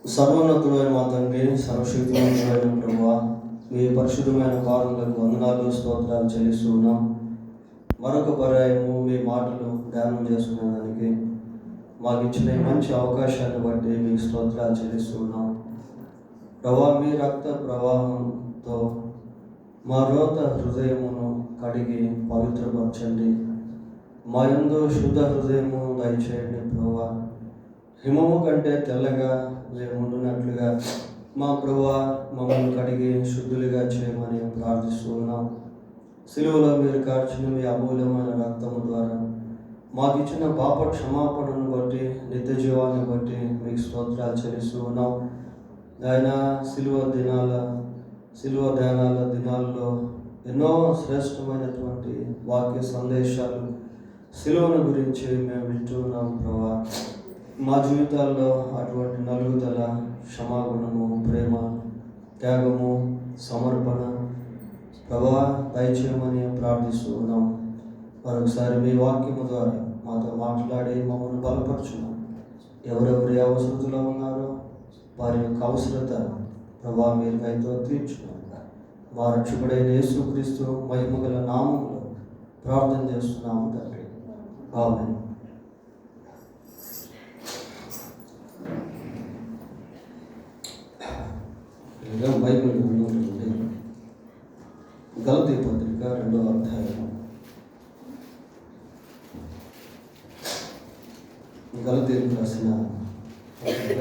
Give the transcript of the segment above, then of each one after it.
సర్వోన్నతుడైన మా తండ్రి, సర్వశక్తివంతుడైన ప్రభువా, మీ పరిశుద్ధమైన పాదములకు వందనాలు, స్తోత్రాలు చెల్లిస్తూ ఉన్నాం. మరొక పర్యాయము మీ మాటలు ధ్యానం చేసుకునేదానికి మాకు ఇచ్చిన మంచి అవకాశాన్ని బట్టి మీకు స్తోత్రాలు చెల్లిస్తూ ఉన్నాం. ప్రభా, మీ రక్త ప్రవాహంతో మా రోత హృదయమును కడిగి పవిత్రపరచండి. మా యందు శుద్ధ హృదయము దయచేయండి ప్రభువా. హిమము కంటే తెల్లగా ఉండునట్లుగా మా ప్రభువా మమ్మల్ని కడిగి శుద్ధులుగా చేయమని ప్రార్థిస్తూ ఉన్నాం. సిలువలో మీరు కార్చిన మీ అమూల్యమైన రక్తము ద్వారా మాకు ఇచ్చిన పాప క్షమాపణను బట్టి, నిత్య జీవాన్ని బట్టి మీకు స్తోత్రాలు చెల్లిస్తూ ఉన్నాం. ఆయన సిలువ ధ్యానాల దినాల్లో ఎన్నో శ్రేష్టమైనటువంటి వాక్య సందేశాలు సిలువను గురించి మేము వింటూ ఉన్నాం ప్రభా. మా జీవితాల్లో అటువంటి నలుగుదల, క్షమాగుణము, ప్రేమ, త్యాగము, సమర్పణ ప్రభా దయచేయమని ప్రార్థిస్తూ ఉన్నాం. మరొకసారి మీ వాక్యము ద్వారా మాతో మాట్లాడి మమ్మల్ని బలపరచున్నాం. ఎవరెవరి అవసరతలో ఉన్నారో వారి యొక్క అవసరత ప్రభా మీరు దయతో తీర్చున్నాం. మా రక్షకుడైన యేసుక్రీస్తు మహిమగల నామములో ప్రార్థన చేస్తున్నాము తండ్రి, ఆమేన్. బైబిల్ ఉంటుంది, గలతీ పత్రిక 2వ అధ్యాయం. గలతీయులకు రాసిన పత్రిక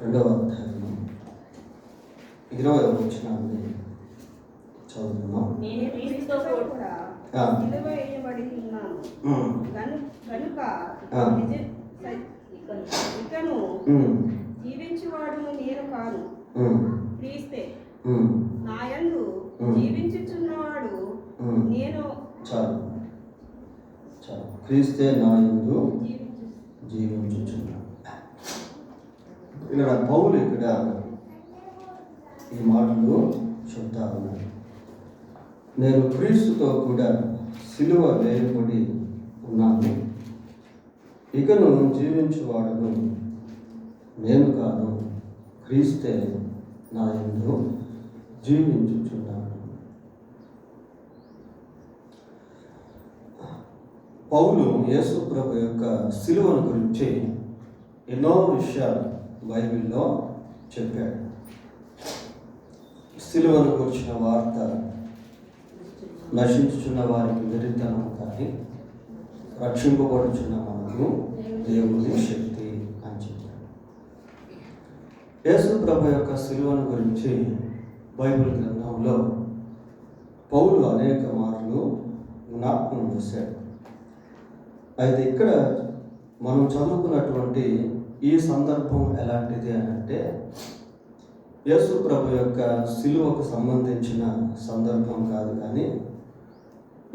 2వ అధ్యాయం 20వ వచనాన్ని చదువుతున్నాం. జీవించువాడును నేను కాను, క్రీస్తే నాయందు జీవించుచున్నవాడు నేను. చాలు, క్రీస్తే నాయందు జీవించుచున్నాడు. ఇక్కడ పౌలు ఇక్కడ ఈ మాటలు చెప్తా ఉన్నాడు. నేను క్రీస్తుతో కూడా సిలువ వేయబడి ఉన్నాను, ఇకను జీవించువాడును నేను కాదు, క్రీస్తే నా యందు జీవించుచున్నాడు. పౌలు యేసు ప్రభు యొక్క సిలువను గురించి ఎన్నో విషయాలు బైబిల్లో చెప్పాడు. సిలువను గురించిన వార్త నశించుచున్న వారికి వెరితనం కానీ రక్షింపబడుచున్న మనకు దేవుని శక్తి అని చెప్పాడు. యేసు ప్రభు యొక్క సిలువను గురించి బైబిల్ గ్రంథంలో పౌలు అనేక మార్లు జ్ఞాపకం చేశాడు. అయితే ఇక్కడ మనం చదువుకున్నటువంటి ఈ సందర్భం ఎలాంటిది అని అంటే, యేసు ప్రభు యొక్క సిలువకు సంబంధించిన సందర్భం కాదు, కానీ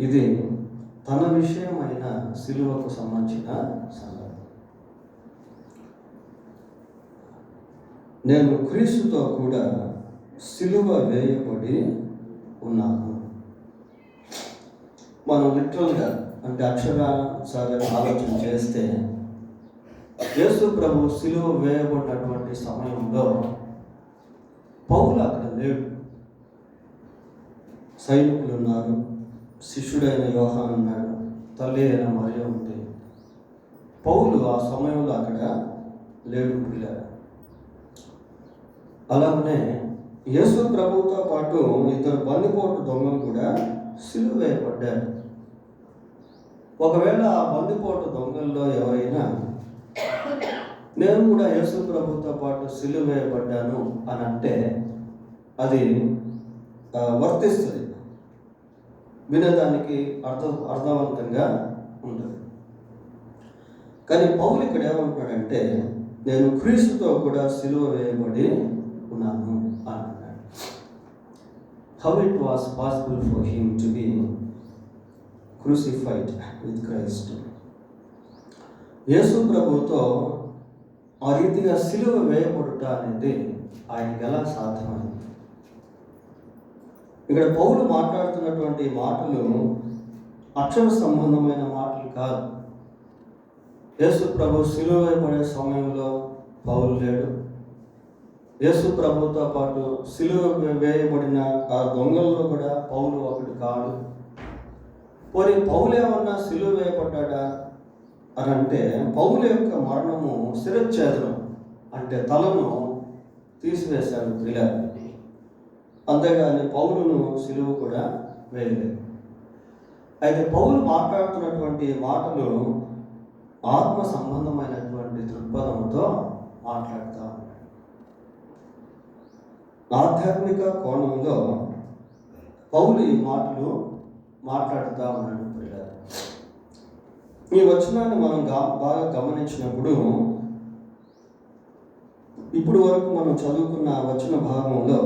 ఇది తన విషయమైన సిలువకు సంబంధించిన సందర్భం. నేను క్రీస్తుతో కూడా సిలువ వేయబడి ఉన్నాను. మనం లిటరల్గా అంటే అక్షరానుసారంగా ఆలోచన చేస్తే, యేసు ప్రభు సిలువ వేయబడినటువంటి సమయంలో పౌలు అక్కడ లేడు. సైనికులు ఉన్నారు, శిష్యుడైన యోహాను ఉన్నాడు, తల్లి అయిన మరియ ఉంది. పౌలు ఆ సమయంలో అక్కడ లేడు పిల్లాడు. అలాగనే యేసు ప్రభువుతో పాటు ఇద్దరు బందిపోటు దొంగలు కూడా సిలువ వేయబడ్డారు. ఒకవేళ ఆ బందిపోటు దొంగల్లో ఎవరైనా నేను కూడా యేసు ప్రభుతో పాటు సిలువ వేయబడ్డాను అని అంటే అది వర్తిస్తుంది, వినడానికి అర్థవంతంగా ఉంటుంది. కానీ పౌలు ఇక్కడ ఏమంటాడంటే, నేను క్రీస్తుతో కూడా సిలువ వేయబడి ఉన్నాను అని అన్నాడు. How it was possible for him to be crucified with Christ. Yesu ప్రభుతో ఆ రీతిగా సిలువ వేయబడుట అనేది ఆయనకి ఎలా సాధ్యమైంది? ఇక్కడ పౌలు మాట్లాడుతున్నటువంటి మాటలు అక్షర సంబంధమైన మాటలు కాదు. యేసు ప్రభు సిలువ వేయబడే సమయంలో పౌలు లేడు. యేసు ప్రభుతో పాటు సిలువ వేయబడిన ఆ దొంగల్లో కూడా పౌలు ఒకటి కాడు. పోనీ పౌలు ఏమన్నా సిలువ వేయబడ్డా అని అంటే పౌలు యొక్క మరణము శిరచ్ఛేదనం, అంటే తలను తీసివేశాడు ప్రియులారా. అంతేగాని పౌలును సిలువ కూడా వేయలేదు. అయితే పౌలు మాట్లాడుతున్నటువంటి మాటలు ఆత్మ సంబంధమైనటువంటి దృక్పథంతో మాట్లాడుతూ ఉన్నాడు. ఆధ్యాత్మిక కోణంలో పౌలు ఈ మాటలు మాట్లాడుతూ ఉన్నాడు ప్రియులారా. ఈ వచనాన్ని మనం బాగా గమనించినప్పుడు ఇప్పుడు వరకు మనం చదువుకున్న వచన భాగంలో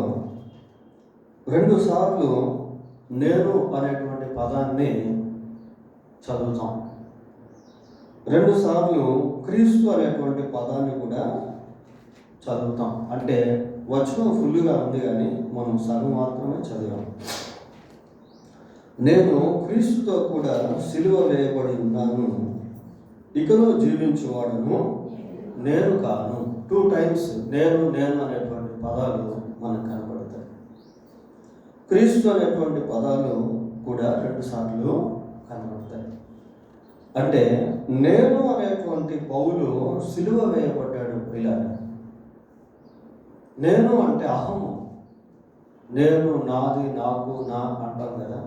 2 సార్లు నేను అనేటువంటి పదాన్ని చదువుతాం. 2 సార్లు క్రీస్తు అనేటువంటి పదాన్ని కూడా చదువుతాం. అంటే వచనం ఫుల్గా ఉంది కానీ మనం సగం మాత్రమే చదివాం. నేను క్రీస్తుతో కూడా సిలువ వేయబడి ఉన్నాను, ఇకను జీవించువాడను నేను కాను. 2 times నేను అనేటువంటి పదాలు మనకు కనబడతాయి. క్రీస్తు అనేటువంటి పదాలు కూడా 2 సార్లు కనబడతాయి. అంటే నేను అనేటువంటి పౌలు సిలువ వేయబడ్డాడు ప్రియులారా. నేను అంటే అహము, నేను, నాది, నాకు, నా అంటాం కదా,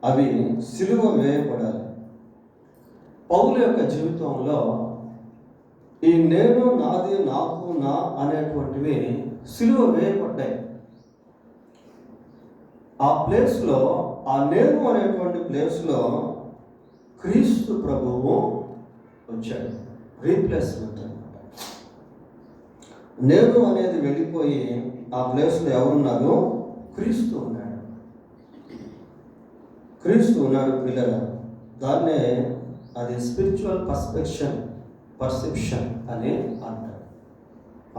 అవి సిలువ వేయబడాలి. పౌలు యొక్క జీవితంలో ఈ నేను, నాది, నాకు, నా అనేటువంటివి సిలువ వేయబడ్డాయి. ఆ ప్లేస్లో, ఆ నేను అనేటువంటి ప్లేస్లో క్రీస్తు ప్రభువు వచ్చాడు. రీప్లేస్మెంట్ అనమాట. నేను అనేది వెళ్ళిపోయి ఆ ప్లేస్లో ఎవరున్నారు? క్రీస్తు ఉన్నాడు. క్రీస్తు ఉన్నాడు పిల్లలు. దాన్నే అది స్పిరిచువల్ పర్సెప్షన్ అని అంటారు.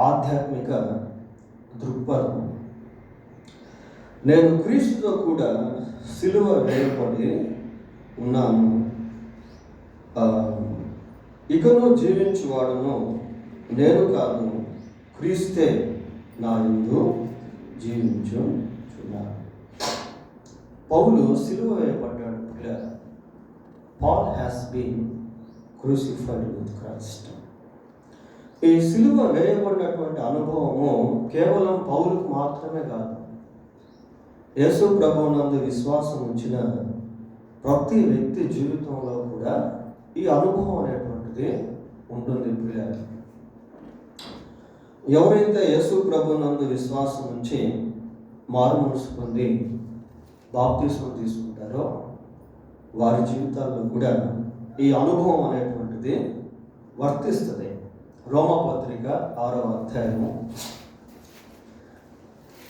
ఆధ్యాత్మిక దృక్పథం. నేను క్రీస్తుతో కూడా సిలువ వేయబడి ఉన్నాను, ఇకను జీవించువాడును నేను కాదు, క్రీస్తే నా యందు జీవించుచున్నాను. పౌలు సిలువ వేయబడ్డాడు పిల్లలు. Paul has been crucified with Christ. ఈ సిలువ వేయబడినటువంటి అనుభవము కేవలం పౌలుకు మాత్రమే కాదు, యేసు ప్రభువునందు విశ్వాసం ఉంచిన ప్రతి వ్యక్తి జీవితంలో కూడా ఈ అనుభవం అనేటువంటిది ఉంటుంది పిల్లలు. ఎవరైతే యేసు ప్రభువునందు విశ్వాసం ఉంచి మారు మనసు పొంది బాప్తిస్మం తీసుకుంటారో వారి జీవితాల్లో కూడా ఈ అనుభవం అనేటువంటిది వర్తిస్తుంది. రోమపత్రిక 6వ అధ్యాయము,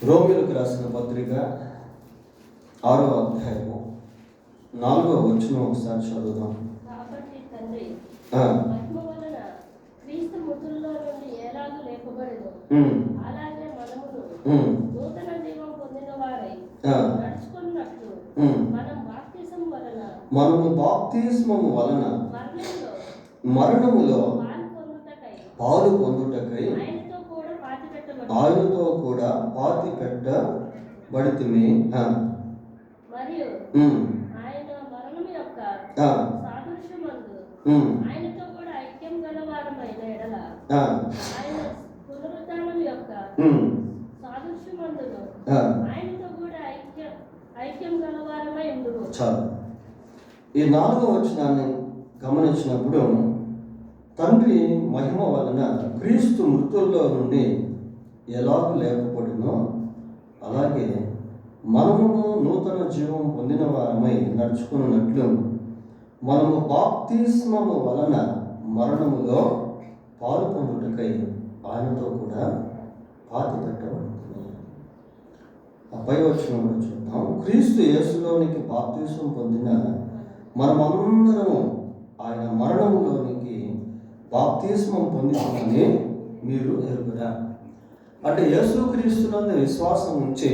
రోమిలకు రాసిన పత్రిక 6వ అధ్యాయము 4వ వచనం ఒకసారి చదువుదాం. కాబట్టి తండ్రి ఆత్మ వలన క్రీస్తు మృతుల్లో నుండి ఎలాగూ లేపబడెను, అలాగే మనమును నూతన జీవం పొందిన వారై నడుచుకున్నట్లు మనము బాప్తిస్మము వలన మరణములో పాలు పొందుటకై ఆయనతో కూడా పాతి పెట్టబడితిమి. మరియు ఆయన మరణము యొక్క సాదృశ్యమందు ఆయనతో కూడా ఐక్యం గలవారమైన ఎడల ఆయన పునరుత్థానం యొక్క సాదృశ్యమందును ఆయనతో కూడా ఐక్యం గలవారమై ఉండును. చాలు. ఈ 4వ వచనాన్ని గమనించినప్పుడు తండ్రి మహిమ వలన క్రీస్తు మృతుల్లో నుండి ఎలాగూ లేకపోయినో అలాగే మనమును నూతన జీవం పొందిన వారమై నడుచుకున్నట్లు మనము బాప్తిస్మము వలన మరణములో పాలు పొందుటకై ఆయనతో కూడా పాతి పెట్టబడుతుంది. పై వచనంలో చూద్దాం. క్రీస్తు యేసులోనికి బాప్తిస్మం పొందిన మనమందరము ఆయన మరణములోనికి బాప్తిస్మం పొందినని మీరు ఎరుగురా. అంటే యేసుక్రీస్తునందు విశ్వాసం ఉంచి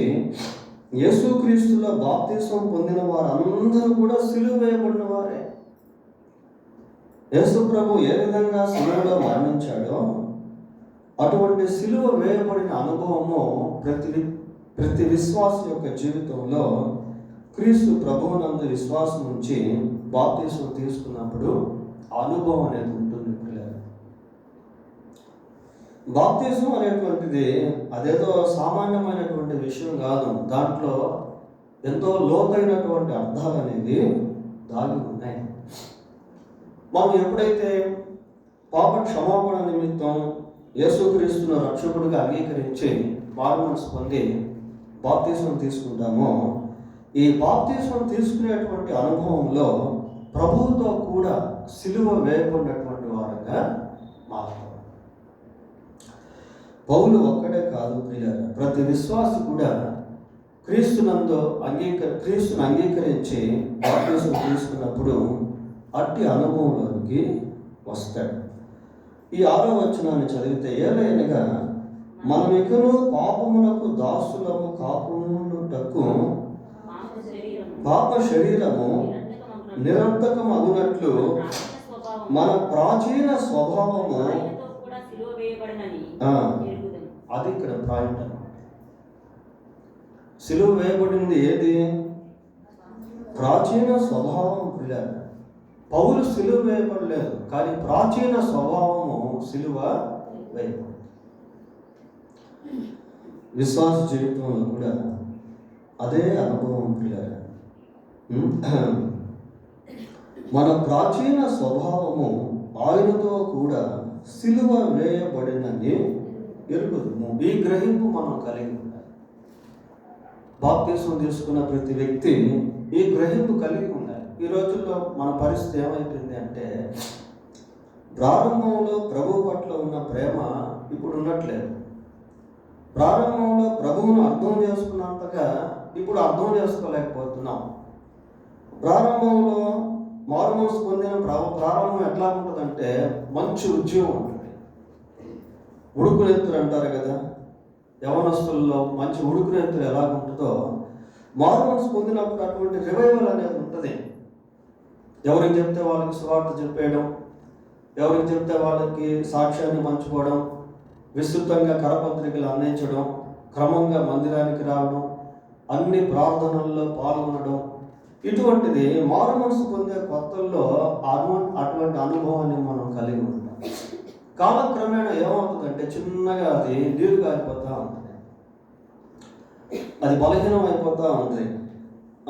యేసుక్రీస్తులో బాప్తిస్మం పొందిన వారందరూ కూడా సిలువ వేయబడిన వారే. యేసు ప్రభు ఏ విధంగా సిలువలో మరణించాడో అటువంటి సిలువ వేయబడిన అనుభవము ప్రతి విశ్వాసం యొక్క జీవితంలో క్రీస్తు ప్రభువునందు విశ్వాసం ఉంచి బాప్తిసం తీసుకున్నప్పుడు అనుభవం అనేది ఉంటుంది. పిల్లలు, బాప్తిసం అనేటువంటిది అదేదో సామాన్యమైనటువంటి విషయం కాదు. దాంట్లో ఎంతో లోతైనటువంటి అర్థాలు అనేవి దాగి ఉన్నాయి. మనం ఎప్పుడైతే పాప క్షమాపణ నిమిత్తం యేసుక్రీస్తును రక్షకుడిగా అంగీకరించి మారుమనసు పొంది బాప్తిసం తీసుకుంటామో, ఈ బాప్తిసం తీసుకునేటువంటి అనుభవంలో ప్రభువుతో కూడా సిలువ వేయబడినటువంటి వారంగా మారుతాం. పౌలు ఒక్కడే కాదు ప్రియులారా, ప్రతి విశ్వాసి కూడా క్రీస్తును అంగీకరించి బాప్తిసం తీసుకున్నప్పుడు అట్టి అనుభవంలోనికి వస్తాడు. ఈ 6వ వచనాన్ని చదివితే, ఏలైనగా మనమికను పాపమునకు దాసులము కాకుండుటకు పాప శరీరము నిరర్ధకమగునట్లు మన ప్రాచీన స్వభావము, అది ఇక్కడ పాయింట్. సిలువ వేయబడింది ఏది? ప్రాచీన స్వభావం. పిల్లలు, పౌలు సిలువ వేయబడలేదు, కానీ ప్రాచీన స్వభావము సిలువ వేయబడింది. విశ్వాస జీవితంలో కూడా అదే అనుభవం. పిల్లలు, మన ప్రాచీన స్వభావము ఆయనతో కూడా సిలువ వేయబడినని ఎరుగుదుము. ఈ గ్రహింపు మనం కలిగి ఉండాలి. బాప్తిసం తీసుకున్న ప్రతి వ్యక్తి ఈ గ్రహింపు కలిగి ఉండాలి. ఈ రోజుల్లో మన పరిస్థితి ఏమైపోయింది అంటే, ప్రారంభంలో ప్రభు పట్ల ఉన్న ప్రేమ ఇప్పుడు ఉండట్లేదు. ప్రారంభంలో ప్రభువును అర్థం చేసుకున్నంతగా ఇప్పుడు అర్థం చేసుకోలేకపోతున్నాం. ప్రారంభంలో మారుమనసు పొందిన ప్రారంభం ఎట్లా ఉంటుందంటే, మంచి ఉద్యోగం ఉంటుంది. ఉడుకునెత్తులు అంటారు కదా, యవనస్తుల్లో మంచి ఉడుకునెత్తులు ఎలా ఉంటుందో, మారుమనసు పొందినప్పుడు అటువంటి రివైవల్ అనేది ఉంటుంది. ఎవరికి చెప్తే వాళ్ళకి సువార్త చెప్పేయడం, ఎవరికి చెప్తే వాళ్ళకి సాక్ష్యాన్ని పంచుకోవడం, విస్తృతంగా కరపత్రికలు అందించడం, క్రమంగా మందిరానికి రావడం, అన్ని ప్రార్థనల్లో పాల్గొనడం, ఇటువంటిది మారుమనసు పొందే కొత్తల్లో అటువంటి అనుభవాన్ని మనం కలిగి ఉంటాం. కాలక్రమేణా ఏమవుతుందంటే, చిన్నగా అది నీరు కారిపోతూ ఉంటుంది, అది బలహీనం అయిపోతూ ఉంటుంది.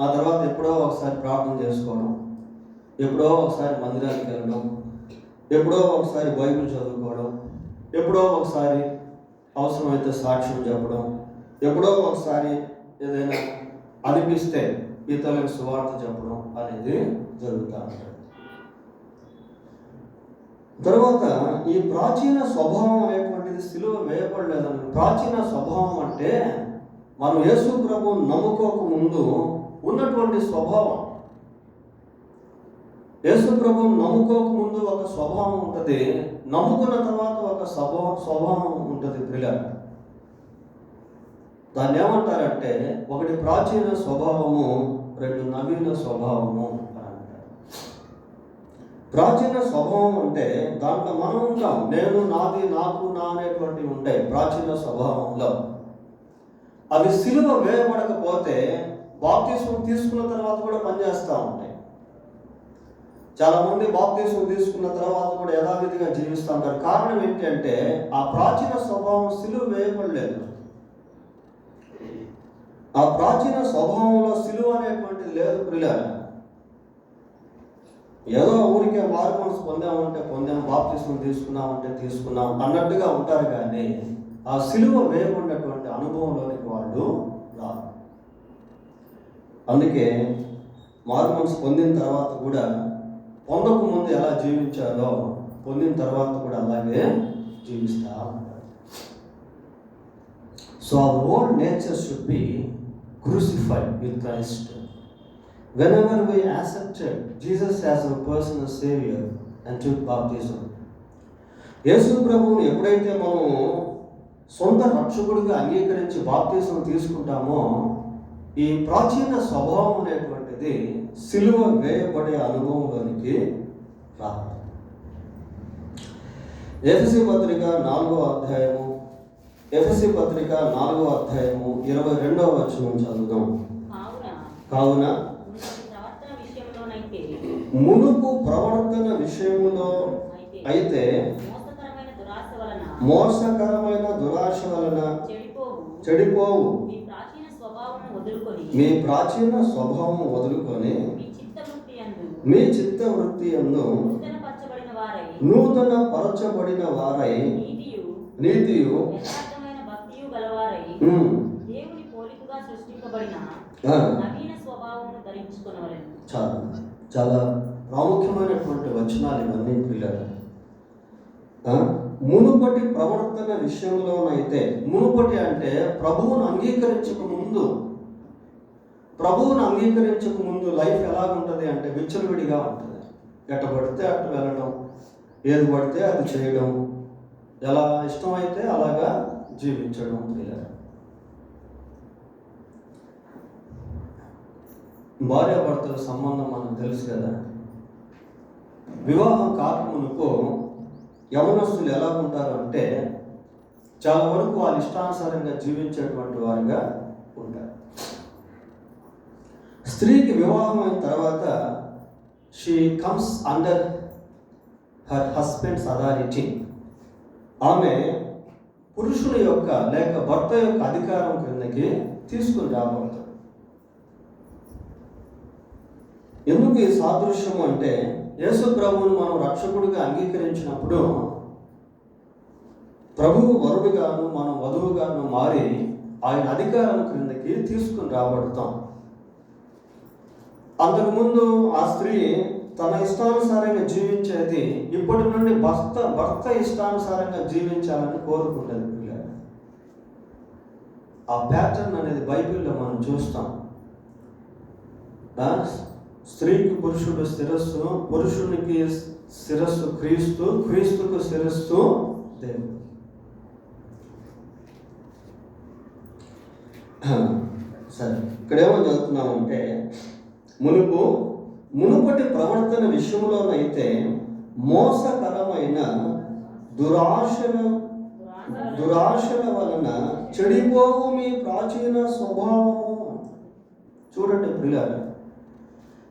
ఆ తర్వాత ఎప్పుడో ఒకసారి ప్రార్థన చేసుకోవడం, ఎప్పుడో ఒకసారి మందిరానికి వెళ్ళడం, ఎప్పుడో ఒకసారి బైబిల్ చదువుకోవడం, ఎప్పుడో ఒకసారి అవసరమైతే సాక్ష్యం చెప్పడం, ఎప్పుడో ఒకసారి ఏదైనా అనిపిస్తే ఇతరులకు సువార్త చెప్పడం అనేది జరుగుతూ ఉంటుంది. తర్వాత ఈ ప్రాచీన స్వభావం అనేటువంటిది సిలువ వేయబడలేదని. ప్రాచీన స్వభావం అంటే మనం యేసు ప్రభువును నమ్ముకోక ముందు ఉన్నటువంటి స్వభావం. యేసు ప్రభువును నమ్ముకోక ముందు ఒక స్వభావం ఉంటుంది, నమ్ముకున్న తర్వాత ఒక స్వభావం ఉంటుంది. ప్రియులారా, దాన్ని ఏమంటారంటే, ఒకటి ప్రాచీన స్వభావము, 2 నవీన స్వభావము అని అంటారు. ప్రాచీన స్వభావం అంటే దాంట్లో మనం ఉంటాం, నేను, నాది, నాకు, నా అనేటువంటివి ఉంటాయి ప్రాచీన స్వభావంలో. అవి సిలువ వేయబడకపోతే బాప్తిసం తీసుకున్న తర్వాత కూడా పనిచేస్తూ ఉంటాయి. చాలామంది బాప్తిసం తీసుకున్న తర్వాత కూడా యథావిధిగా జీవిస్తూ ఉంటారు. కారణం ఏంటంటే, ఆ ప్రాచీన స్వభావం సిలువ వేయబడలేదు. ఆ ప్రాచీన స్వభావంలో సిలువ అనేటువంటిది లేదు. ప్రియులారా, ఏదో ఊరికే మారుమనసు పొందామంటే పొందాం, బాప్తిసం తీసుకున్నామంటే తీసుకున్నాం అన్నట్టుగా ఉంటారు, కానీ ఆ సిలువ వేయబడినటువంటి అనుభవంలోనికి వాళ్ళు రారు. అందుకే మారుమనసు పొందిన తర్వాత కూడా పొందక ముందు ఎలా జీవించాలో పొందిన తర్వాత కూడా అలాగే జీవిస్తూ ఉంటారు. So our old nature should be crucified with Christ. Whenever we accepted Jesus as our personal Savior and took baptism, యేసు ప్రభువుని ఎప్పుడైతే మనం సొంత రక్షకుడిగా అంగీకరించి బాప్తిసం తీసుకుంటామో, ఈ ప్రాచీన స్వభావం అనేటువంటిది సిలువ వేయబడే అనుభవంలోనికి రాదు. ఎఫెసీ పత్రిక 4వ అధ్యాయము 22వ వచనం చదువుదాం. కావున మునుపు ప్రవర్తన విషయములో అయితే మోసకరమైన దురాశ వలన చెడిపోవు మీ ప్రాచీన స్వభావం వదులుకొని మీ చిత్త వృత్తి యందు నూతన పరచబడిన వారై నీతియు చాలా ప్రాముఖ్యమైనటువంటి వచనాలు ఇవన్నీ పిల్లలు. మునుపటి ప్రవర్తన విషయంలోనైతే, మునుపటి అంటే ప్రభువును అంగీకరించక ముందు లైఫ్ ఎలా ఉంటుంది అంటే విచ్చలవిడిగా ఉంటుంది. ఎట్ట పడితే అట్టు వెళ్ళడం, ఏది పడితే అది చేయడం, ఎలా ఇష్టమైతే అలాగా జీవించడం పిల్లలు. భార్యాభర్తల సంబంధం మనకు తెలుసు కదా. వివాహం కాకమునుపు యవనస్తులు ఎలా ఉంటారు అంటే చాలా వరకు వాళ్ళ ఇష్టానుసారంగా జీవించేటువంటి వారుగా ఉంటారు. స్త్రీకి వివాహం అయిన తర్వాత she comes under her husbands authority. ఆమె పురుషుని యొక్క లేక భర్త యొక్క అధికారం క్రిందకి తీసుకుని రాబోతుంది. ఎందుకు ఈ సాదృశ్యం అంటే, యేసు ప్రభువును మనం రక్షకుడిగా అంగీకరించినప్పుడు ప్రభువు వరుడుగాను మనం వధువుగాను మారి ఆయన అధికారం క్రిందకి తీసుకుని రాబడతాం. అంతకుముందు ఆ స్త్రీ తన ఇష్టానుసారంగా జీవించేది ఇప్పటి నుండి భర్త ఇష్టానుసారంగా జీవించాలని కోరుకుంటుంది పిల్లలు. ఆ ప్యాటర్న్ అనేది బైబిల్లో మనం చూస్తాం. స్త్రీకి పురుషుడు శిరస్సు, పురుషునికి శిరస్సు క్రీస్తు, క్రీస్తుకు శిరస్సు దేవుడు. సరే, ఇక్కడేమో చదువుతున్నామంటే మునుపటి ప్రవర్తన విషయంలోనైతే మోసకరమైన దురాశల వలన చెడిపోవు మీ ప్రాచీన స్వభావము. చూడండి పిల్లలు,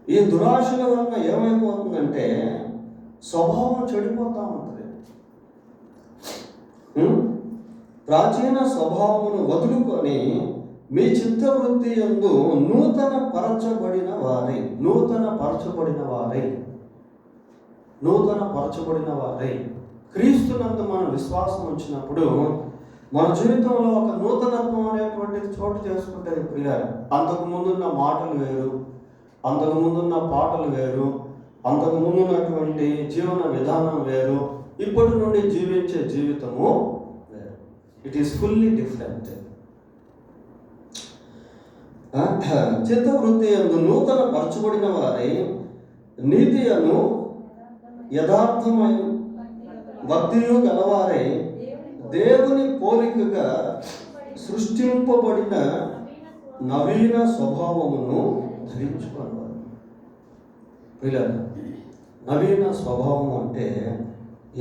ఈ దురాశల వలన ఏమైపోతుందంటే స్వభావం చెడిపోతూ ఉంటుంది. ప్రాచీన స్వభావమును వదులుకొని మీ చిత్తవృత్తి యందు నూతన పరచబడిన వారై క్రీస్తునందు మన విశ్వాసం వచ్చినప్పుడు మన జీవితంలో ఒక నూతనత్వం అనేటువంటిది చోటు చేసుకుంటుంది ప్రియారు. అంతకు ముందున్న మాటలు వేరు, అంతకు ముందున్న పాటలు వేరు, అంతకు ముందున్నటువంటి జీవన విధానం వేరు, ఇప్పటి నుండి జీవించే జీవితము వేరు. It is fully different. చిత్తవృత్తి యందు నూతన పరచబడిన వారై నీతియను యథార్థమై భక్తియు గలవారై దేవుని పోలికగా సృష్టింపబడిన నవీన స్వభావమును ధరించుకోవాలి. పిల్లలు, నవీన స్వభావం అంటే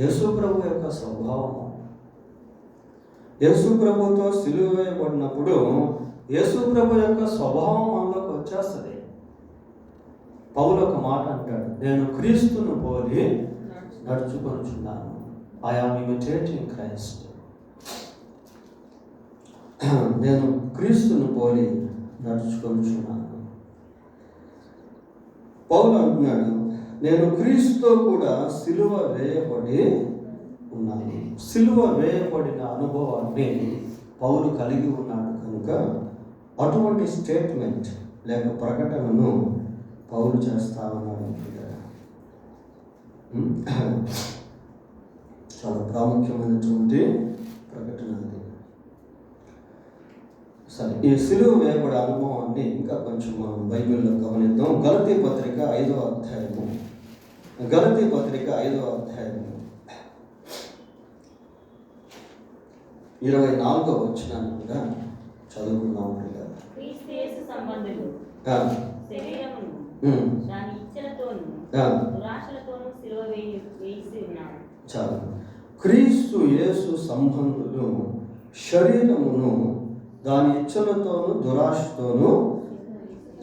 యేసు ప్రభు యొక్క స్వభావము. యేసు ప్రభుతో సిలువ వేయబడినప్పుడు యేసు ప్రభు యొక్క స్వభావం మనలోకి వచ్చేస్తుంది. పౌలు ఒక మాట అంటాడు, నేను క్రీస్తును పోలి నడుచుకొనుచున్నాను. I am imitating Christ. నేను క్రీస్తును పోలి నడుచుకొనుచున్నాను. పౌలు అంటున్నాడు, నేను క్రీస్తుతో కూడా సిలువ వేయబడి ఉన్నాను. సిలువ వేయబడిన అనుభవాన్ని పౌలు కలిగి ఉన్నాడు కనుక అటువంటి స్టేట్మెంట్ లేక ప్రకటనను పౌలు చేస్తా ఉన్నాడు. చాలా ప్రాముఖ్యమైనటువంటి ప్రకటన అది. సరే, ఈ సిలువ వేయబడే అనుభవాన్ని ఇంకా కొంచెం మనం బైబిల్లో గమనిద్దాం. గలతీ పత్రిక 5వ అధ్యాయము 24వ వచనాన్ని కూడా చదువుకుందాం. చాలు. క్రీస్తు యేసు సంబంధులు శరీరమును దాని ఇచ్చలతోనూ దురాశతోనూ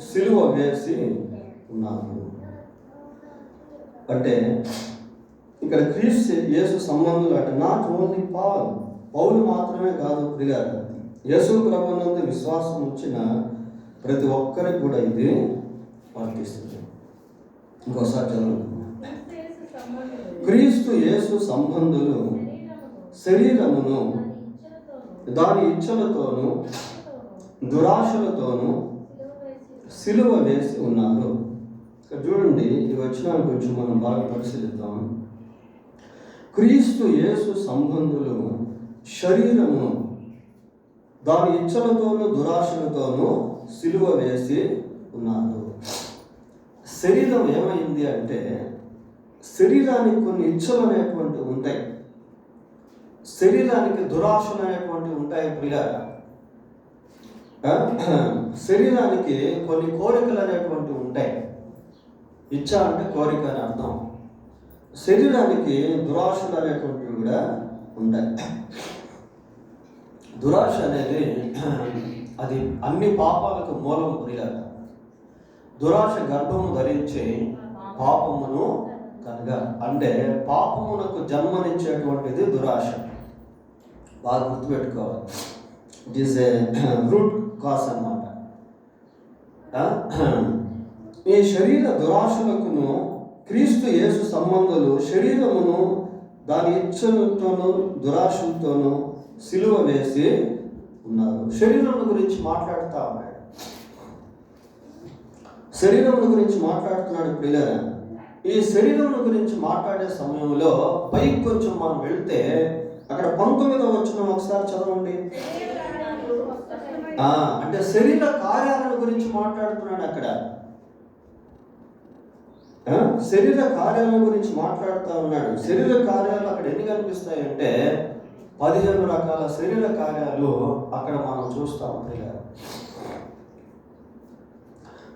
సిలువ వేసి ఉన్నారు. అంటే ఇక్కడ క్రీస్తు యేసు సంబంధులు అంటే నాట్ ఓన్లీ పౌలు మాత్రమే కాదు ప్రియులారా, యేసు ప్రభువునందు విశ్వాసం ఉంచిన ప్రతి ఒక్కరికి కూడా ఇది వర్తిస్తుంది. ఇంకోసారి చదువు. క్రీస్తు యేసు సంబంధులు శరీరమును దాని ఇచ్చలతోనూ దురాశలతోనూ సిలువ వేసి ఉన్నారు. ఇక్కడ చూడండి, ఈ వచనాన్ని కొంచెం మనం బాగా పరిశీలిద్దాం. క్రీస్తు యేసు సంబంధులు శరీరము దాని ఇచ్చలతోనూ దురాశలతోనూ సిలువ వేసి ఉన్నారు. శరీరం ఏమైంది అంటే, శరీరానికి కొన్ని ఇచ్చలు అనేటువంటివి ఉంటాయి, శరీరానికి దురాశలు అనేటువంటివి ఉంటాయి ప్రియులారా. శరీరానికి కొన్ని కోరికలు అనేటువంటివి ఉంటాయి. ఇచ్చ అంటే కోరిక అని అర్థం. శరీరానికి దురాశలు అనేటువంటివి కూడా ఉంటాయి. దురాశ అనేది అది అన్ని పాపాలకు మూలం ప్రియులారా. దురాశ గర్భము ధరించి పాపమును కనుక, అంటే పాపమునకు జన్మనిచ్చేటువంటిది దురాశ. బాగా గుర్తుపెట్టుకోవాలి. It is a root cause అన్నమాట. ఈ శరీర దురాశలకును క్రీస్తు యేసు సంబంధులు శరీరమును దాని ఇచ్చలతోనూ దురాశలతోనూ సిలువ వేసి ఉన్నారు. శరీరం గురించి మాట్లాడుతూ ఉన్నాడు. శరీరం గురించి మాట్లాడుతున్నాడు ప్రియులారా. ఈ శరీరం గురించి మాట్లాడే సమయంలో పైకి కొంచెం మనం వెళ్తే అక్కడ 19వ వచనం ఒకసారి చదవండి. అంటే శరీర కార్యాలను గురించి మాట్లాడుతున్నాడు అక్కడ. శరీర కార్యాల గురించి మాట్లాడుతూ ఉన్నాడు. శరీర కార్యాలు అక్కడ ఎన్ని కనిపిస్తాయంటే 15 రకాల శరీర కార్యాలు అక్కడ మనం చూస్తాం.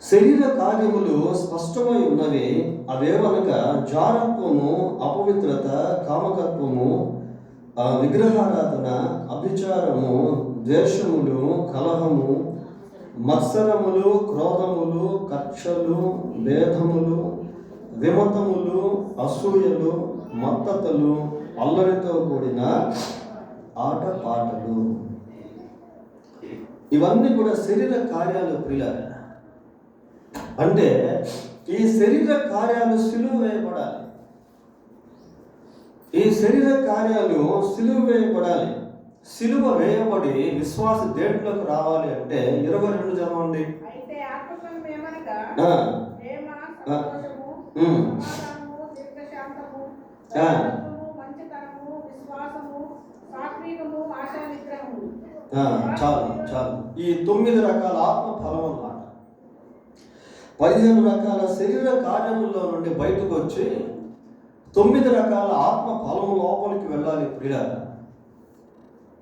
శరీర కార్యములు స్పష్టమై ఉన్నవి. అవేవనగా జారత్వము, అపవిత్రత, కామకత్వము, విగ్రహారాధన, అభిచారము, ద్వేషములు, కలహము, మత్సరములు, క్రోధములు, కక్షలు, భేదములు, విమతములు, అసూయలు, మత్తతలు, అల్లరితో కూడిన ఆటపాటలు. ఇవన్నీ కూడా శరీర కార్యాలు ప్రియులారా. అంటే ఈ శరీర కార్యాలు సిలువ వేయబడాలి. ఈ శరీర కార్యాలు సిలువ వేయబడాలి. సిలువ వేయబడి విశ్వాస దేంట్లోకి రావాలి అంటే 22 చదవండి. అయితే ఆత్మఫలం ఏమనగా ప్రేమ, సంతోషము, సమాధానము, దీర్ఘశాంతము, దయాళుత్వము, మంచితనము, విశ్వాసము, సాత్వికము, ఆశా నిగ్రహము. చాలు. ఈ 9 రకాల ఆత్మ ఫలం అన్నమాట. 15 రకాల శరీర కార్యముల్లో నుండి బయటకు వచ్చి 9 రకాల ఆత్మ ఫలము లోపలికి వెళ్ళాలి ప్రియులారా.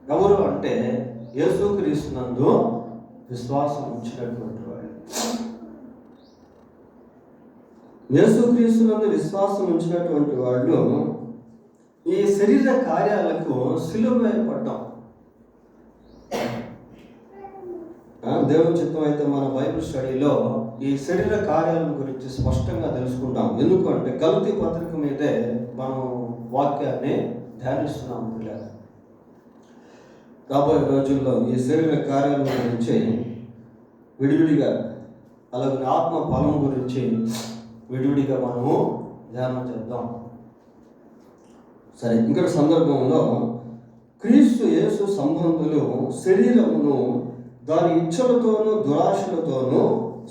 ఎవరు అంటే యేసుక్రీస్తునందు విశ్వాసం ఉంచినటువంటి వాడు. యేసుక్రీస్తునందు విశ్వాసం ఉంచినటువంటి వాళ్ళు ఈ శరీర కార్యాలకు సిలువ వేయబడ్డాం. దేవుని చిత్తం అయితే మన బైబిల్ స్టడీలో ఈ శరీర కార్యాలను గురించి స్పష్టంగా తెలుసుకుంటాం. ఎందుకంటే గలతీ పత్రిక మీదే మనం వాక్యాన్ని ధ్యానిస్తున్నాం పిల్లలు. రాబోయే రోజుల్లో ఈ శరీర కార్యాల గురించి విడివిడిగా, అలాగే ఆత్మ ఫలం గురించి విడివిడిగా మనము ధ్యానం చేద్దాం. సరే, ఇక్కడ సందర్భంలో క్రీస్తు యేసు సంబంధులు శరీరమును దాని ఇచ్చలతోనూ దురాశలతోనూ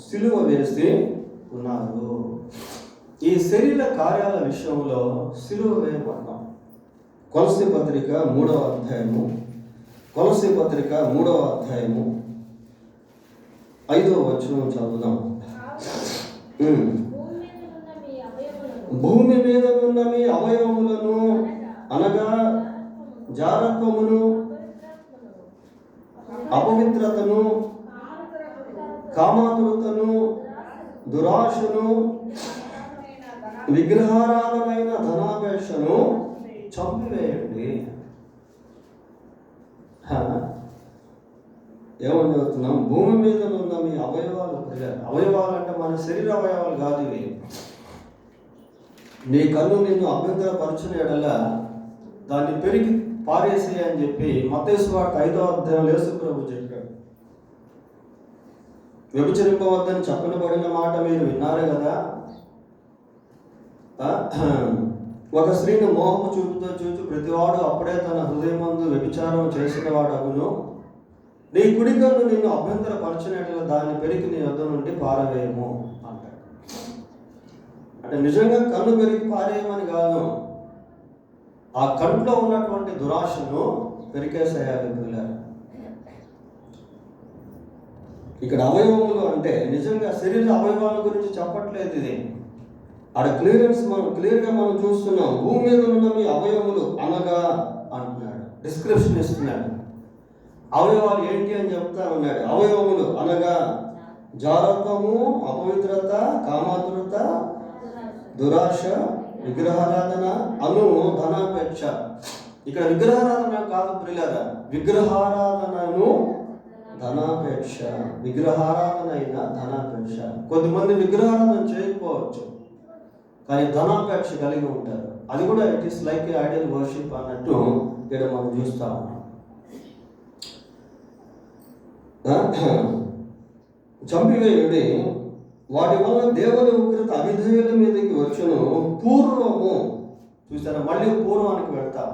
సిలువ వేసి ఉన్నారు. ఈ శరీర కార్యాల విషయంలో సిలువ వేయబడ్డాం. కొలస్సీ పత్రిక 3వ అధ్యాయము 5వ వచనం చదువుదాం. భూమి మీద ఉన్న మీ అవయవములను అనగా జారత్వమును, అపవిత్రతను, కామాతురతను, దురాశను, విగ్రహారాధనైన ధనాపేక్షను చంపివేయండి. ఏమని చెబుతున్నాం? భూమి మీద ఉన్న మీ అవయవాలు, అవయవాలు అంటే మన శరీర అవయవాలు కాదు ఇవి. నీ కన్ను నిన్ను అభ్యంతరపరచిన ఎడల దాన్ని పెరిగి పారేసి అని చెప్పి మత్తయి సువార్త 5వ అధ్యాయంలో యేసు ప్రభు చెప్పాడు. వ్యభిచరింపవద్దని చెప్పబడిన మాట మీరు విన్నారు కదా. ఒక స్త్రీని మోహము చూపుతో చూచి ప్రతివాడు అప్పుడే తన హృదయమందు వ్యభిచారం చేసిన వాడు అగును. నీ కుడి కన్ను నిన్ను అభ్యంతరపరచినట్లు దాన్ని పెరిగి నీ వద్ద నుండి పారవేయము అంటాడు. అంటే నిజంగా కన్ను పెరిగి పారేయమని కాదు, ఆ కంట్లో ఉన్నటువంటి దురాశను పెరికేసేయాలి పిల్లలు. ఇక్కడ అవయవములు అంటే నిజంగా శరీర అవయవాల గురించి చెప్పట్లేదు ఇది. ఆడ క్లియర్గా మనం చూస్తున్నాం. భూమి మీద ఉన్న మీ అవయవములు అనగా అంటున్నాడు, డిస్క్రిప్షన్ ఇస్తున్నాడు. అవయవాలు ఏంటి అని చెప్తా ఉన్నాడు. అవయవములు అనగా జారత్వము, అపవిత్రత, కామాతురత, దురాశ, విగ్రహారాధన, ధనాపేక్ష. ఇక్కడ విగ్రహారాధన కాదు ప్రియులారా, విగ్రహారాధనను ధనాపేక్ష. విగ్రహారాధన అయినా ధనాపేక్ష. కొద్దిమంది విగ్రహారాధన చేయకపోవచ్చు, కానీ ధనాపేక్ష కలిగి ఉంటారు. అది కూడా it is like ideal worship అన్నట్టు ఇక్కడ మనం చూస్తా ఉన్నాం. చంపివేయుడి, వాటి వల్ల దేవుని ఉగ్రత అవిధేయుల మీదకి వచ్చును. పూర్వము చూసారా, మళ్ళీ పూర్వానికి వెళ్తాం.